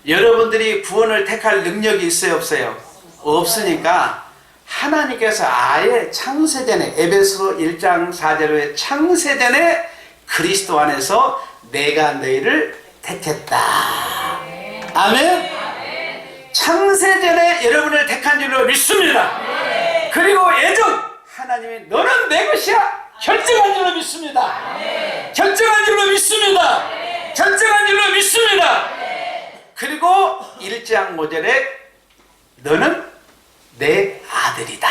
여러분들이 구원을 택할 능력이 있어요, 없어요? 없으니까 하나님께서 아예 창세전에, 에베소 1장 4절에 창세전에 그리스도 안에서 내가 너희를 택했다. 아멘? 창세전에 여러분을 택한 줄로 믿습니다. 그리고 예전 하나님이 너는 내 것이야 결정한 줄로 믿습니다. 결정한 줄로 믿습니다. 결정한 줄로 믿습니다. 그리고 1장 5절에 너는 내 아들이다.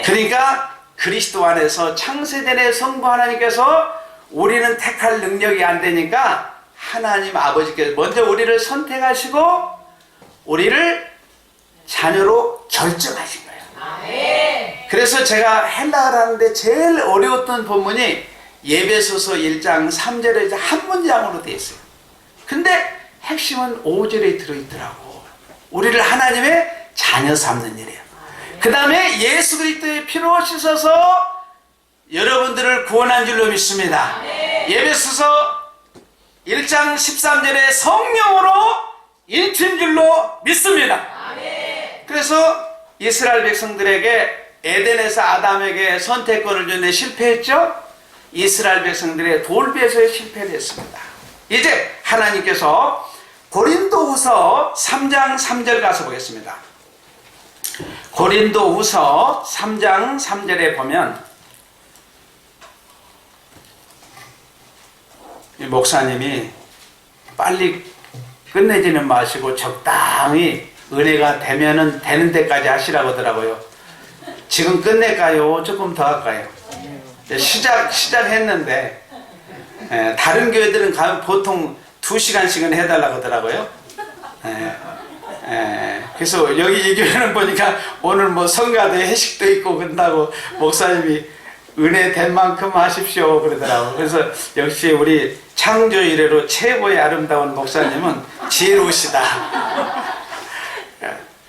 그러니까 그리스도 안에서 창세전에 성부 하나님께서 우리는 택할 능력이 안 되니까 하나님 아버지께서 먼저 우리를 선택하시고 우리를 자녀로 결정하신 거예요. 그래서 제가 헬라어를 하는데 제일 어려웠던 본문이 예배소서 1장 3절에 한 문장으로 되어 있어요. 근데 핵심은 5절에 들어있더라고. 우리를 하나님의 자녀 삼는 일이에요. 그 다음에 예수 그리스도의 피로 씻어서 여러분들을 구원한 줄로 믿습니다. 예배소서 1장 13절에 성령으로 인친 줄로 믿습니다. 그래서 이스라엘 백성들에게 에덴에서 아담에게 선택권을 주는데 실패했죠? 이스라엘 백성들의 돌비에서 실패를 했습니다. 이제 하나님께서 고린도후서 3장 3절 가서 보겠습니다. 고린도후서 3장 3절에 보면 이 목사님이 빨리 끝내지는 마시고 적당히 은혜가 되면은 되는 데까지 하시라고 하더라고요. 지금 끝낼까요? 조금 더 할까요? 시작했는데 다른 교회들은 가면 보통 2시간씩은 해달라고 하더라고요. 그래서 여기 이 교회는 보니까 오늘 뭐 성가대 회식도 있고 그런다고 목사님이 은혜 된 만큼 하십시오 그러더라고요. 그래서 역시 우리 창조 이래로 최고의 아름다운 목사님은 지혜로우시다.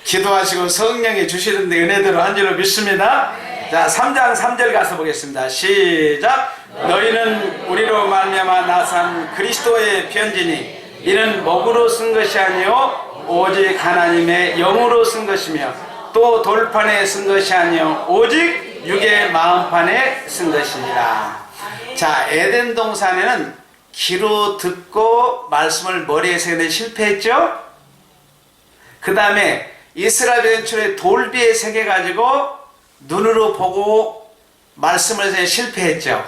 기도하시고 성령이 주시는데 은혜대로 한 줄로 믿습니다. 자, 3장 3절 가서 보겠습니다. 시작. 너희는 우리로 말미암아 나산 그리스도의 편지니 이는 목으로 쓴 것이 아니요 오직 하나님의 영으로 쓴 것이며 또 돌판에 쓴 것이 아니요 오직 육의 마음판에 쓴 것이니라. 자, 에덴 동산에는 귀로 듣고 말씀을 머리에 새기는데 실패했죠. 그 다음에 이스라엘 백성의 돌비에 새겨가지고 눈으로 보고 말씀을 실패했죠.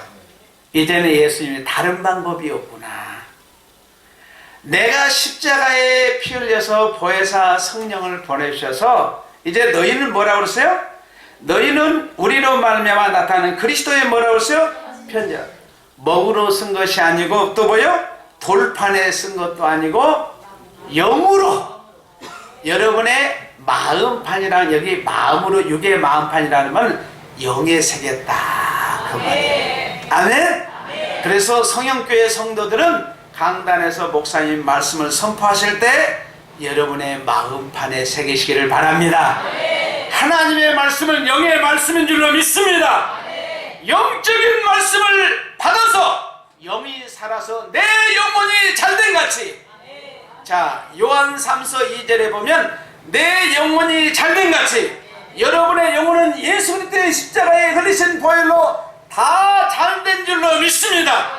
이제는 예수님이 다른 방법이 없구나. 내가 십자가에 피 흘려서 보혜사 성령을 보내주셔서 이제 너희는 뭐라고 그랬어요? 너희는 우리로 말미암아 나타나는 그리스도의 뭐라고 그랬어요? 편지. 먹으로 쓴 것이 아니고 또 뭐요? 돌판에 쓴 것도 아니고 영으로. 여러분의 마음판이라는, 여기 마음으로 육의 마음판이라는 건 영에 새겼다 그 말이에요. 아멘? 그래서 성형교회 성도들은 강단에서 목사님 말씀을 선포하실 때 여러분의 마음판에 새기시기를 바랍니다. 하나님의 말씀은 영의 말씀인 줄로 믿습니다. 영적인 말씀을 받아서 영이 살아서 내 영혼이 잘된 같이. 자, 요한 3서 2절에 보면 내 영혼이 잘된 같이 여러분의 영혼은 예수 그리스도의 십자가에 흘리신 보혈로 다 잘된 줄로 믿습니다.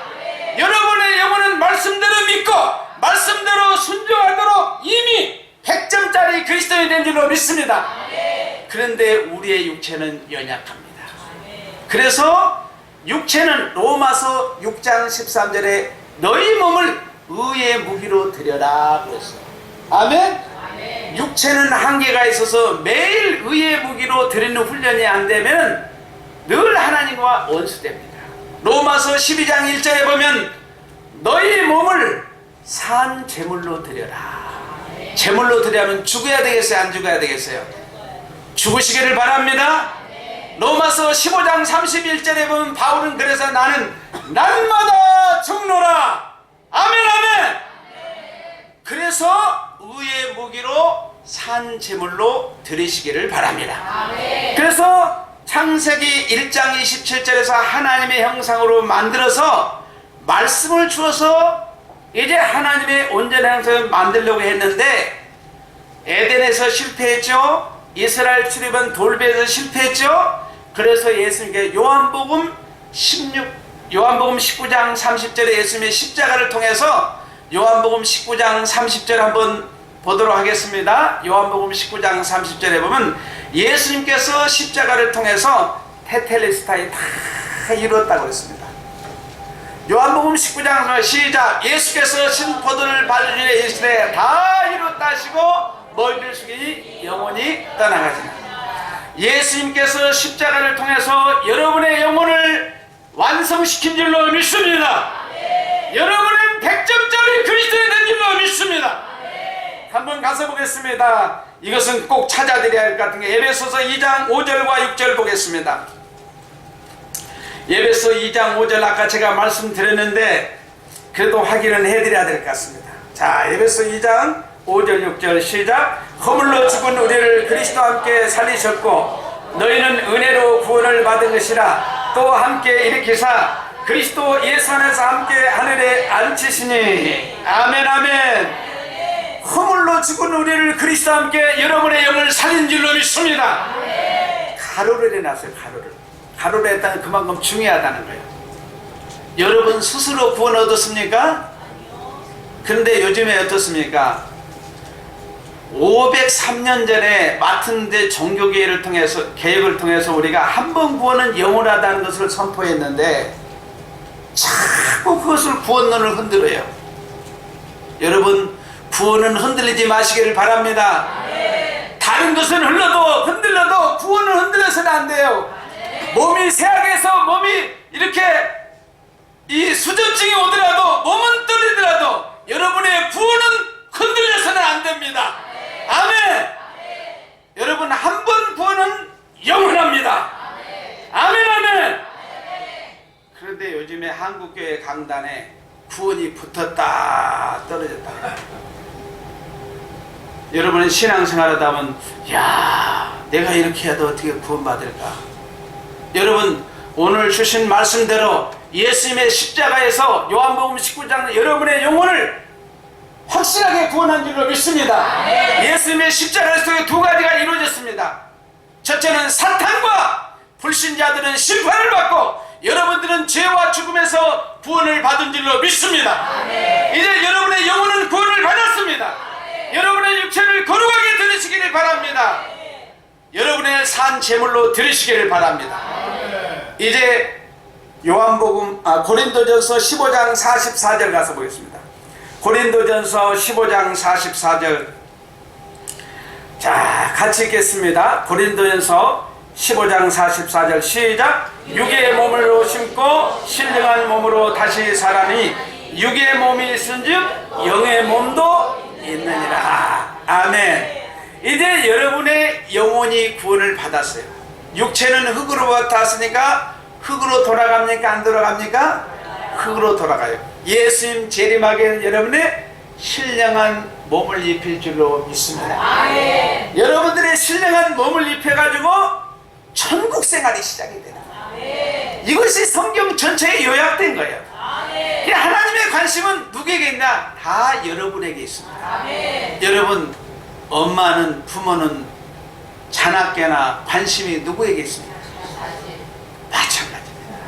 여러분의 영혼은 말씀대로 믿고 말씀대로 순종하도록 이미 100점짜리 그리스도인이 된 줄로 믿습니다. 그런데 우리의 육체는 연약합니다. 그래서 육체는 로마서 6장 13절에 너희 몸을 의의 무기로 드려라 그랬어요. 아멘? 육체는 한계가 있어서 매일 의의 무기로 드리는 훈련이 안 되면 늘 하나님과 원수됩니다. 로마서 12장 1절에 보면 너희 몸을 산 제물로 드려라. 제물로 드리면 죽어야 되겠어요? 안 죽어야 되겠어요? 죽으시기를 바랍니다. 로마서 15장 31절에 보면 바울은 그래서 나는 날마다 죽노라. 아멘 아멘. 그래서 의의 무기로 산 제물로 드리시기를 바랍니다. 그래서 창세기 1장 27절에서 하나님의 형상으로 만들어서 말씀을 주어서 이제 하나님의 온전한 형상을 만들려고 했는데 에덴에서 실패했죠. 이스라엘 출입은 돌베에서 실패했죠. 그래서 예수님께 요한복음 19장 30절에 예수님의 십자가를 통해서 요한복음 19장 30절 한번 보도록 하겠습니다. 요한복음 19장 30절에 보면 예수님께서 십자가를 통해서 테텔레스타이 다 이루었다고 했습니다. 요한복음 19장 시작. 예수께서 신포도를 발주에 이르시되 다 이루었다 하시고 멀리를 숙이니 영혼이 떠나가지나. 예수님께서 십자가를 통해서 여러분의 영혼을 완성시킨 줄로 믿습니다. 여러분은 100점짜리 그리스도인이 된 줄로 믿습니다. 한번 가서 보겠습니다. 이것은 꼭 찾아드려야 할 것 같은 게 에베소서 2장 5절과 6절 보겠습니다. 에베소 2장 5절 아까 제가 말씀드렸는데 그래도 확인은 해드려야 될 것 같습니다. 자, 에베소 2장 5절 6절 시작. 허물로 죽은 우리를 그리스도와 함께 살리셨고 너희는 은혜로 구원을 받은 것이라 또 함께 일으키사 그리스도 예수 안에서 함께 하늘에 앉히시니. 아멘 아멘. 허물로 죽은 우리를 그리스도와 함께 여러분의 영을 살린 줄로 믿습니다. 가로를 해놨어요. 가로를 했다는 그만큼 중요하다는 거예요. 여러분 스스로 구원 얻었습니까? 그런데 요즘에 어떻습니까? 503년 전에 마틴대 종교개혁을 통해서 우리가 한 번 구원은 영원하다는 것을 선포했는데 자꾸 그것을 구원론을 흔들어요. 여러분 구원은 흔들리지 마시기를 바랍니다. 다른 것은 흔들려도 구원은 흔들려서는 안 돼요. 몸이 쇠약해서 몸이 이렇게 이 수전증이 오더라도 몸은 떨리더라도 여러분의 구원은 흔들려서는 안 됩니다. 아멘. 여러분 한 번 구원은 영원합니다. 아멘 아멘. 그런데 요즘에 한국교회 강단에 구원이 붙었다 떨어졌다. 여러분은 신앙생활하다 보면 야 내가 이렇게 해도 어떻게 구원받을까. 여러분 오늘 주신 말씀대로 예수님의 십자가에서 요한복음 19장 여러분의 영혼을 확실하게 구원한 줄로 믿습니다. 예수님의 십자가에서 두 가지가 이루어졌습니다. 첫째는 사탄과 불신자들은 심판을 받고 여러분들은 죄와 죽음에서 구원을 받은 줄로 믿습니다. 이제 여러분의 영혼은 구원을 받았습니다. 여러분의 육체를 거룩하게 드리시기를 바랍니다. 여러분의 산 제물로 드리시기를 바랍니다. 이제 고린도전서 15장 44절 가서 보겠습니다. 고린도전서 15장 44절. 자, 같이 읽겠습니다. 고린도전서 15장 44절 시작. 육의 몸으로 심고 신령한 몸으로 다시 사라니 육의 몸이 있은즉 영의 몸도 있느니라. 아멘. 이제 여러분의 영혼이 구원을 받았어요. 육체는 흙으로부터 왔으니까 흙으로 돌아갑니까? 안 돌아갑니까? 흙으로 돌아가요. 예수님 재림하기에는 여러분의 신령한 몸을 입힐 줄로 믿습니다. 아멘. 여러분들의 신령한 몸을 입혀가지고 천국 생활이 시작이 되는 거예요. 이것이 성경 전체에 요약된 거예요. 아멘. 하나님의 관심은 누구에게 있나? 다 여러분에게 있습니다. 아멘. 여러분, 엄마는, 부모는 자나깨나 관심이 누구에게 있습니까? 마찬가지입니다.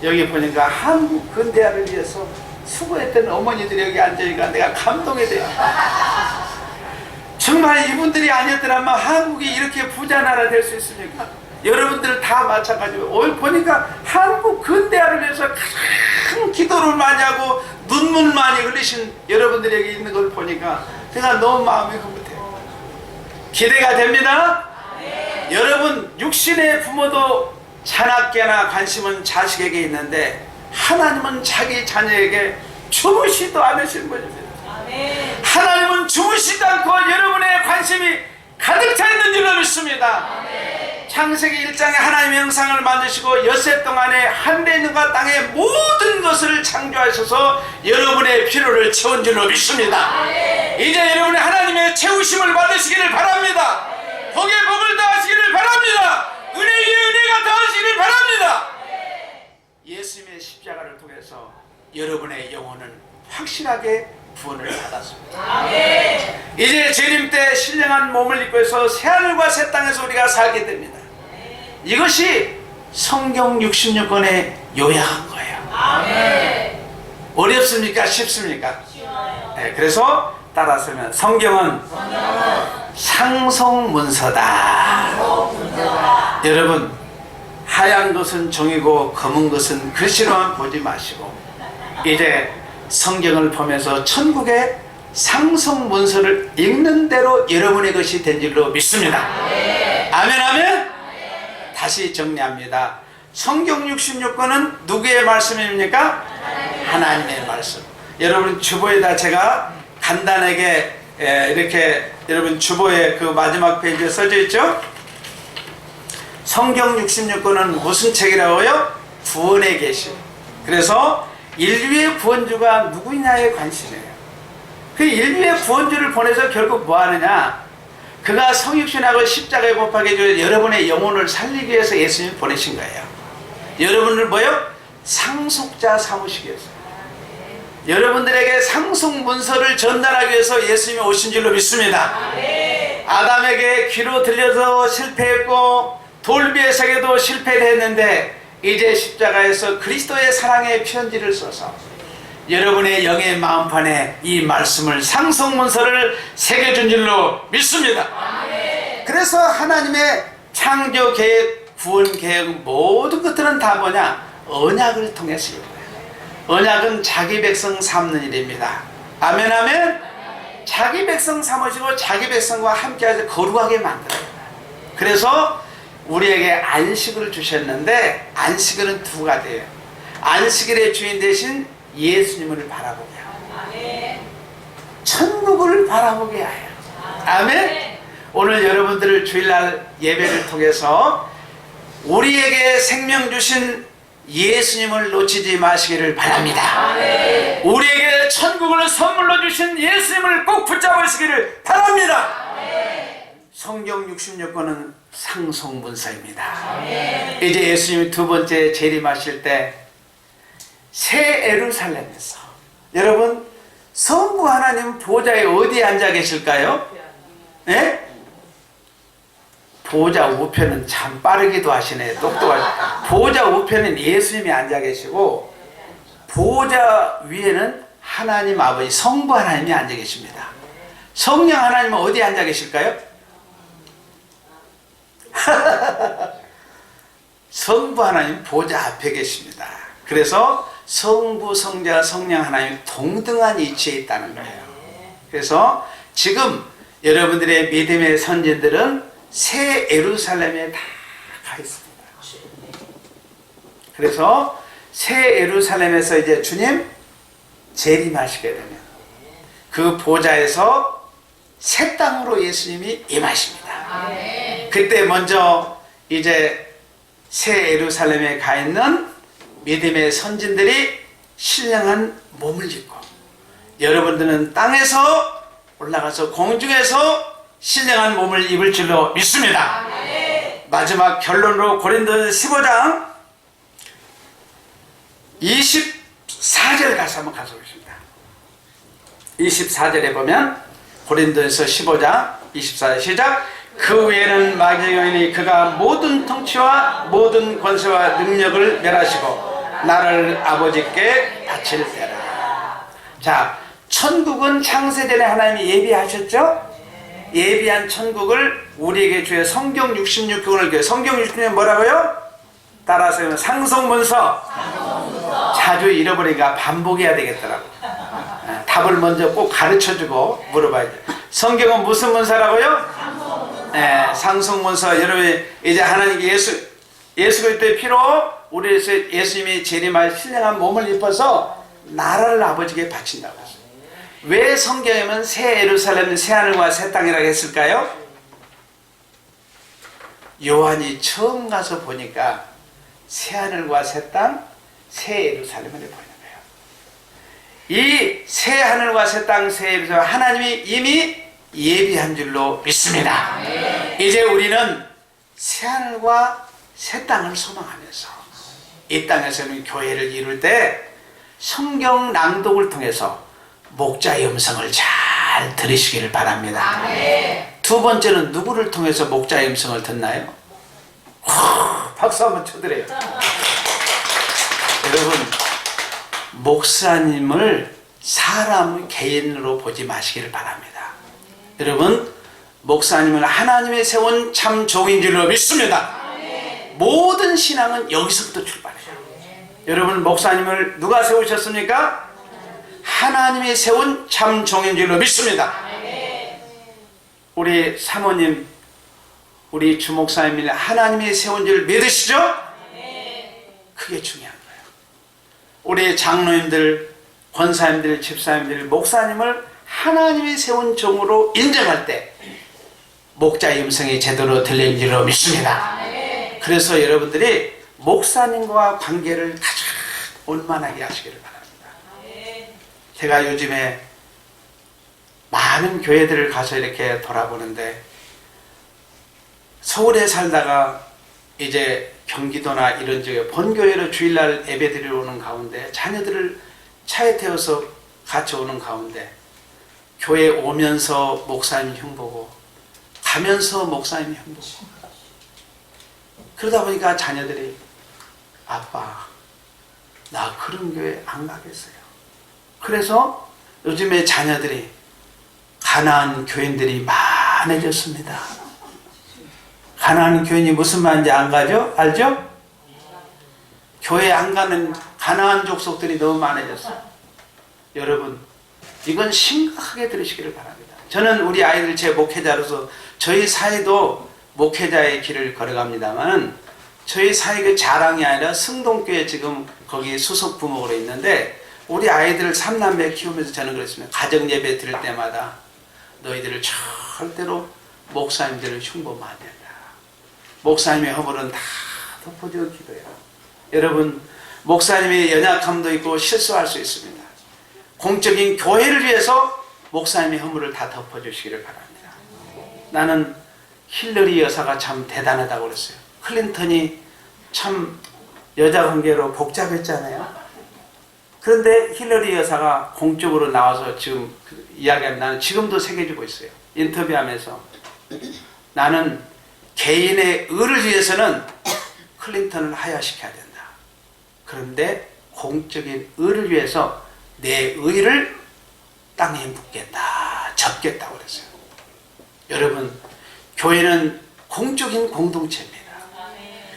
여기 보니까 한국 근대화를 위해서 수고했던 어머니들이 여기 앉아있으니까 내가 감동이 돼요. 정말 이분들이 아니었더라면 한국이 이렇게 부자 나라 될 수 있습니까? 여러분들 다 마찬가지고 오늘 보니까 한국 근대화를 위해서 큰 기도를 많이 하고 눈물 많이 흘리신 여러분들이 여기 있는 걸 보니까 제가 너무 마음이 흐뭇해요. 기대가 됩니다. 네. 여러분, 육신의 부모도 자나깨나 관심은 자식에게 있는데 하나님은 자기 자녀에게 주무시도 않으시는 것입니다. 아멘. 하나님은 주무시지 않고 여러분의 관심이 가득 차 있는 줄로 믿습니다. 아멘. 창세기 1장에 하나님의 형상을 만드시고 엿새 동안에 하늘과 땅의 모든 것을 창조하셔서 여러분의 필요를 채운 줄로 믿습니다. 아멘. 이제 여러분의 하나님의 채우심을 받으시기를 바랍니다. 아멘. 복에 복을 더하시기를 바랍니다. 은혜 위에 은혜가 더하시기를 바랍니다. 예수님의 십자가를 통해서 여러분의 영혼은 확실하게 구원을 받았습니다. 아멘. 이제 재림 때 신령한 몸을 입고 해서 새하늘과 새 땅에서 우리가 살게 됩니다. 이것이 성경 66권에 요약한 거예요. 아멘. 어렵습니까? 쉽습니까? 쉬워요. 네, 그래서 따라서면 성경은 상속문서다. 여러분, 하얀 것은 종이고 검은 것은 글씨로만 보지 마시고 이제 성경을 보면서 천국의 상속문서를 읽는 대로 여러분의 것이 된 줄로 믿습니다. 아멘. 아멘, 아멘. 다시 정리합니다. 성경 66권은 누구의 말씀입니까? 하나님의 말씀. 여러분 주보에다 제가 간단하게 이렇게 여러분 주보에 그 마지막 페이지에 써져 있죠? 성경 66권은 무슨 책이라고요? 구원의 계시. 그래서 인류의 구원주가 누구냐에 관심이에요. 그 인류의 구원주를 보내서 결국 뭐 하느냐? 그가 성육신하고 십자가에 못 박혀 줘 여러분의 영혼을 살리기 위해서 예수님이 보내신 거예요. 여러분을 뭐요? 상속자 삼으시기 위해서. 여러분들에게 상속 문서를 전달하기 위해서 예수님이 오신 줄로 믿습니다. 아담에게 귀로 들려서 실패했고 돌비의 세계도 실패를 했는데 이제 십자가에서 그리스도의 사랑의 편지를 써서 여러분의 영의 마음판에 이 말씀을 상속문서를 새겨준 줄로 믿습니다. 그래서 하나님의 창조 계획, 구원 계획 모든 것들은 다 뭐냐? 언약을 통해서 이루어요. 언약은 자기 백성 삼는 일입니다. 아멘, 아멘. 자기 백성 삼으시고 자기 백성과 함께해서 거룩하게 만들어요. 그래서 우리에게 안식을 주셨는데 안식일은 두 가지예요. 안식일의 주인 대신 예수님을 바라보게 하고 천국을 바라보게 하여. 아멘. 오늘 여러분들을 주일날 예배를 통해서 우리에게 생명 주신 예수님을 놓치지 마시기를 바랍니다. 우리에게 천국을 선물로 주신 예수님을 꼭 붙잡으시기를 바랍니다. 성경 66권은 상속문서입니다. 이제 예수님이 두 번째 재림하실 때 새 예루살렘에서 여러분 성부 하나님 보좌에 어디에 앉아 계실까요? 네? 보좌 우편은 참 빠르기도 하시네. 똑똑하시네. 보좌 우편은 예수님이 앉아 계시고 보좌 위에는 하나님 아버지 성부 하나님이 앉아 계십니다. 성령 하나님은 어디에 앉아 계실까요? 성부 하나님 보좌 앞에 계십니다. 그래서 성부, 성자, 성령 하나님 동등한 위치에 있다는 거예요. 그래서 지금 여러분들의 믿음의 선진들은 새 예루살렘에 다 가 있습니다. 그래서 새 예루살렘에서 이제 주님 재림하시게 되면 그 보좌에서 새 땅으로 예수님이 임하십니다. 그때 먼저 이제 새 예루살렘에 가 있는 믿음의 선진들이 신령한 몸을 입고 여러분들은 땅에서 올라가서 공중에서 신령한 몸을 입을 줄로 믿습니다. 마지막 결론으로 고린도서 15장 24절 가서 한번 가져오겠습니다. 24절에 보면 고린도서 15장 24절 시작. 그 외에는 마귀의 여인이 그가 모든 통치와 모든 권세와 능력을 멸하시고 나를 아버지께 바칠 때라. 자, 천국은 창세전에 하나님이 예비하셨죠? 예비한 천국을 우리에게 주의 성경 66권을 교회 성경 66권은 뭐라고요? 따라서 상속문서. 자주 잃어버리니까 반복해야 되겠더라고. 답을 먼저 꼭 가르쳐주고 물어봐야 돼. 성경은 무슨 문서라고요? 상속문서. 여러분 이제 하나님께 예수 그리스도의 피로 우리에서 예수님이 재림할 신령한 몸을 입어서 나라를 아버지께 바친다고 했어요. 왜 성경에는 새 예루살렘, 새 하늘과 새 땅이라고 했을까요? 요한이 처음 가서 보니까 새 하늘과 새 땅, 새 예루살렘을 보이는 거예요. 이 새 하늘과 새 땅, 새 예루살렘 하나님이 이미 예비한 줄로 믿습니다. 이제 우리는 새 하늘과 새 땅을 소망하면서 이 땅에서는 교회를 이룰 때 성경 낭독을 통해서 목자의 음성을 잘 들으시기를 바랍니다. 두 번째는 누구를 통해서 목자의 음성을 듣나요? 박수 한번 쳐드려요. 여러분, 목사님을 사람 개인으로 보지 마시기를 바랍니다. 여러분, 목사님은 하나님의 세운 참 종인 줄로 믿습니다. 모든 신앙은 여기서부터 출발해요. 여러분, 목사님을 누가 세우셨습니까? 하나님이 세운 참 종인 줄로 믿습니다. 우리 사모님, 우리 주목사님이 하나님이 세운 줄 믿으시죠? 그게 중요한 거예요. 우리 장로님들, 권사님들, 집사님들, 목사님을 하나님이 세운 종으로 인정할 때 목자의 음성이 제대로 들릴 줄로 믿습니다. 그래서 여러분들이 목사님과 관계를 가장 원만하게 하시기를 바랍니다. 제가 요즘에 많은 교회들을 가서 이렇게 돌아보는데 서울에 살다가 이제 경기도나 이런 지역에 본교회로 주일날 예배드리러 오는 가운데 자녀들을 차에 태워서 같이 오는 가운데 교회 오면서 목사님 흉보고 가면서 목사님 흉보고 그러다 보니까 자녀들이 아빠 나 그런 교회 안 가겠어요. 그래서 요즘에 자녀들이 가난한 교인들이 많아졌습니다. 가난한 교인이 무슨 말인지 안 가죠? 알죠? 교회 안 가는 가난한 족속들이 너무 많아졌어요. 여러분, 이건 심각하게 들으시기를 바랍니다. 저는 우리 아이들 제 목회자로서 저희 사이도 목회자의 길을 걸어갑니다만 저희 사이가 자랑이 아니라 승동교회 지금 거기 수석 부목으로 있는데 우리 아이들 3남매 키우면서 저는 그랬습니다. 가정 예배 드릴 때마다 너희들을 절대로 목사님들을 흉보면 안 된다. 목사님의 허물은 다 덮어주어 기도해라. 여러분, 목사님의 연약함도 있고 실수할 수 있습니다. 공적인 교회를 위해서 목사님의 허물을 다 덮어주시기를 바랍니다. 나는 힐러리 여사가 참 대단하다고 그랬어요. 클린턴이 참 여자관계로 복잡했잖아요. 그런데 힐러리 여사가 공적으로 나와서 지금 이야기하면 나는 지금도 새겨주고 있어요. 인터뷰하면서 나는 개인의 의를 위해서는 클린턴을 하야시켜야 된다. 그런데 공적인 의를 위해서 내 의를 땅에 묻겠다, 접겠다고 그랬어요. 여러분, 교회는 공적인 공동체입니다.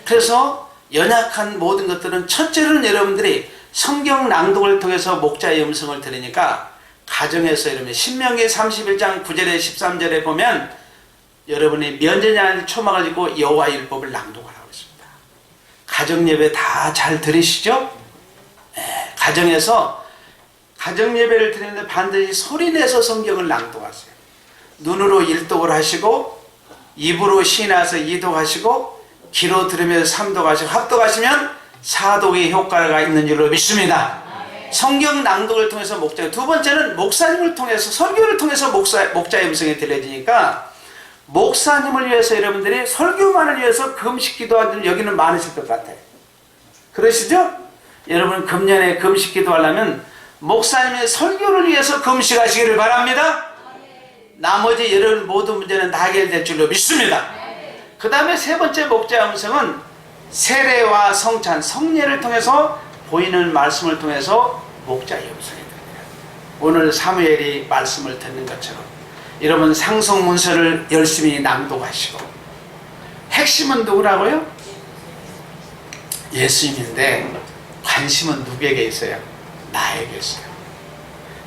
그래서 연약한 모든 것들은 첫째로는 여러분들이 성경 낭독을 통해서 목자의 음성을 들으니까 가정에서 여러분이 신명기 31장 9절에 13절에 보면 여러분이 면제냐는 초막을 짓고 여호와 율법을 낭독하라고 했습니다. 가정 예배 다 잘 들으시죠? 네, 가정에서 가정 예배를 드리는데 반드시 소리내서 성경을 낭독하세요. 눈으로 일독을 하시고 입으로 시인해서 이독하시고 귀로 들으면서 삼독하시고 합독하시면 사독의 효과가 있는 줄로 믿습니다. 성경 낭독을 통해서 목자, 두 번째는 목사님을 통해서 설교를 통해서 목자의 음성이 들려지니까 목사님을 위해서 여러분들이 설교만을 위해서 금식 기도하는 여기는 많으실 것 같아요. 그러시죠? 여러분 금년에 금식 기도하려면 목사님의 설교를 위해서 금식하시기를 바랍니다. 나머지 여러분 모든 문제는 다 해결될 줄로 믿습니다. 그 다음에 세 번째 목자의 음성은 세례와 성찬, 성례를 통해서 보이는 말씀을 통해서 목자의 음성이 들립니다. 오늘 사무엘이 말씀을 듣는 것처럼 여러분 상속문서를 열심히 낭독하시고 핵심은 누구라고요? 예수님인데 관심은 누구에게 있어요? 나에게 있어요.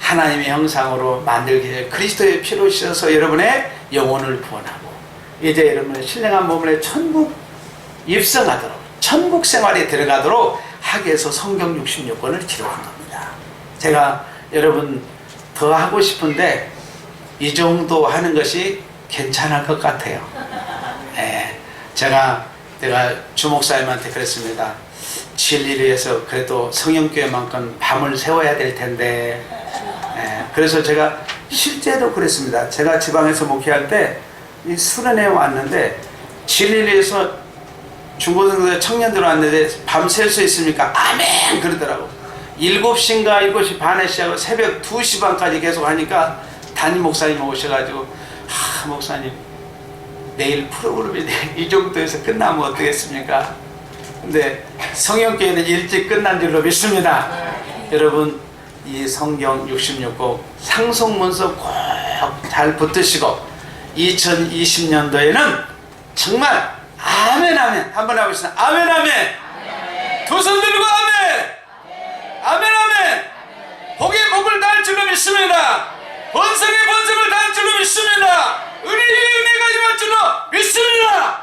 하나님의 형상으로 만들기 전에 그리스도의 피로 씻어서 여러분의 영혼을 구원하고 이제 여러분의 신령한 몸을 천국 입성하도록 천국 생활에 들어가도록 하기 위해서 성경 66권을 기록한 겁니다. 제가 여러분 더 하고 싶은데 이 정도 하는 것이 괜찮을 것 같아요. 네, 제가 주목사님한테 그랬습니다. 진리를 위해서 그래도 성령교회만큼 밤을 새워야 될 텐데 그래서 제가 실제로 그랬습니다. 제가 지방에서 목회할 때 이 수련회에 왔는데 진리를 위해서 중고등학교 청년들 왔는데 밤샐 수 있습니까? 아멘! 그러더라고. 7시인가 7시 반에 시작하고 새벽 2시 반까지 계속 하니까 담임 목사님 오셔가지고 목사님 내일 프로그램이 이 정도에서 끝나면 어떻겠습니까? 근데 성령교회는 일찍 끝난 줄로 믿습니다. 여러분 이 성경 66권 상속문서 꼭 잘 붙드시고 2020년도에는 정말 아멘 아멘 한번 해보시다. 아멘 아멘. 두 손 들고 아멘. 아멘 아멘. 복의 복을 달 줄로 믿습니다. 번성의 번성을 달 줄로 믿습니다. 은혜의 은혜가 임할 줄로 믿습니다.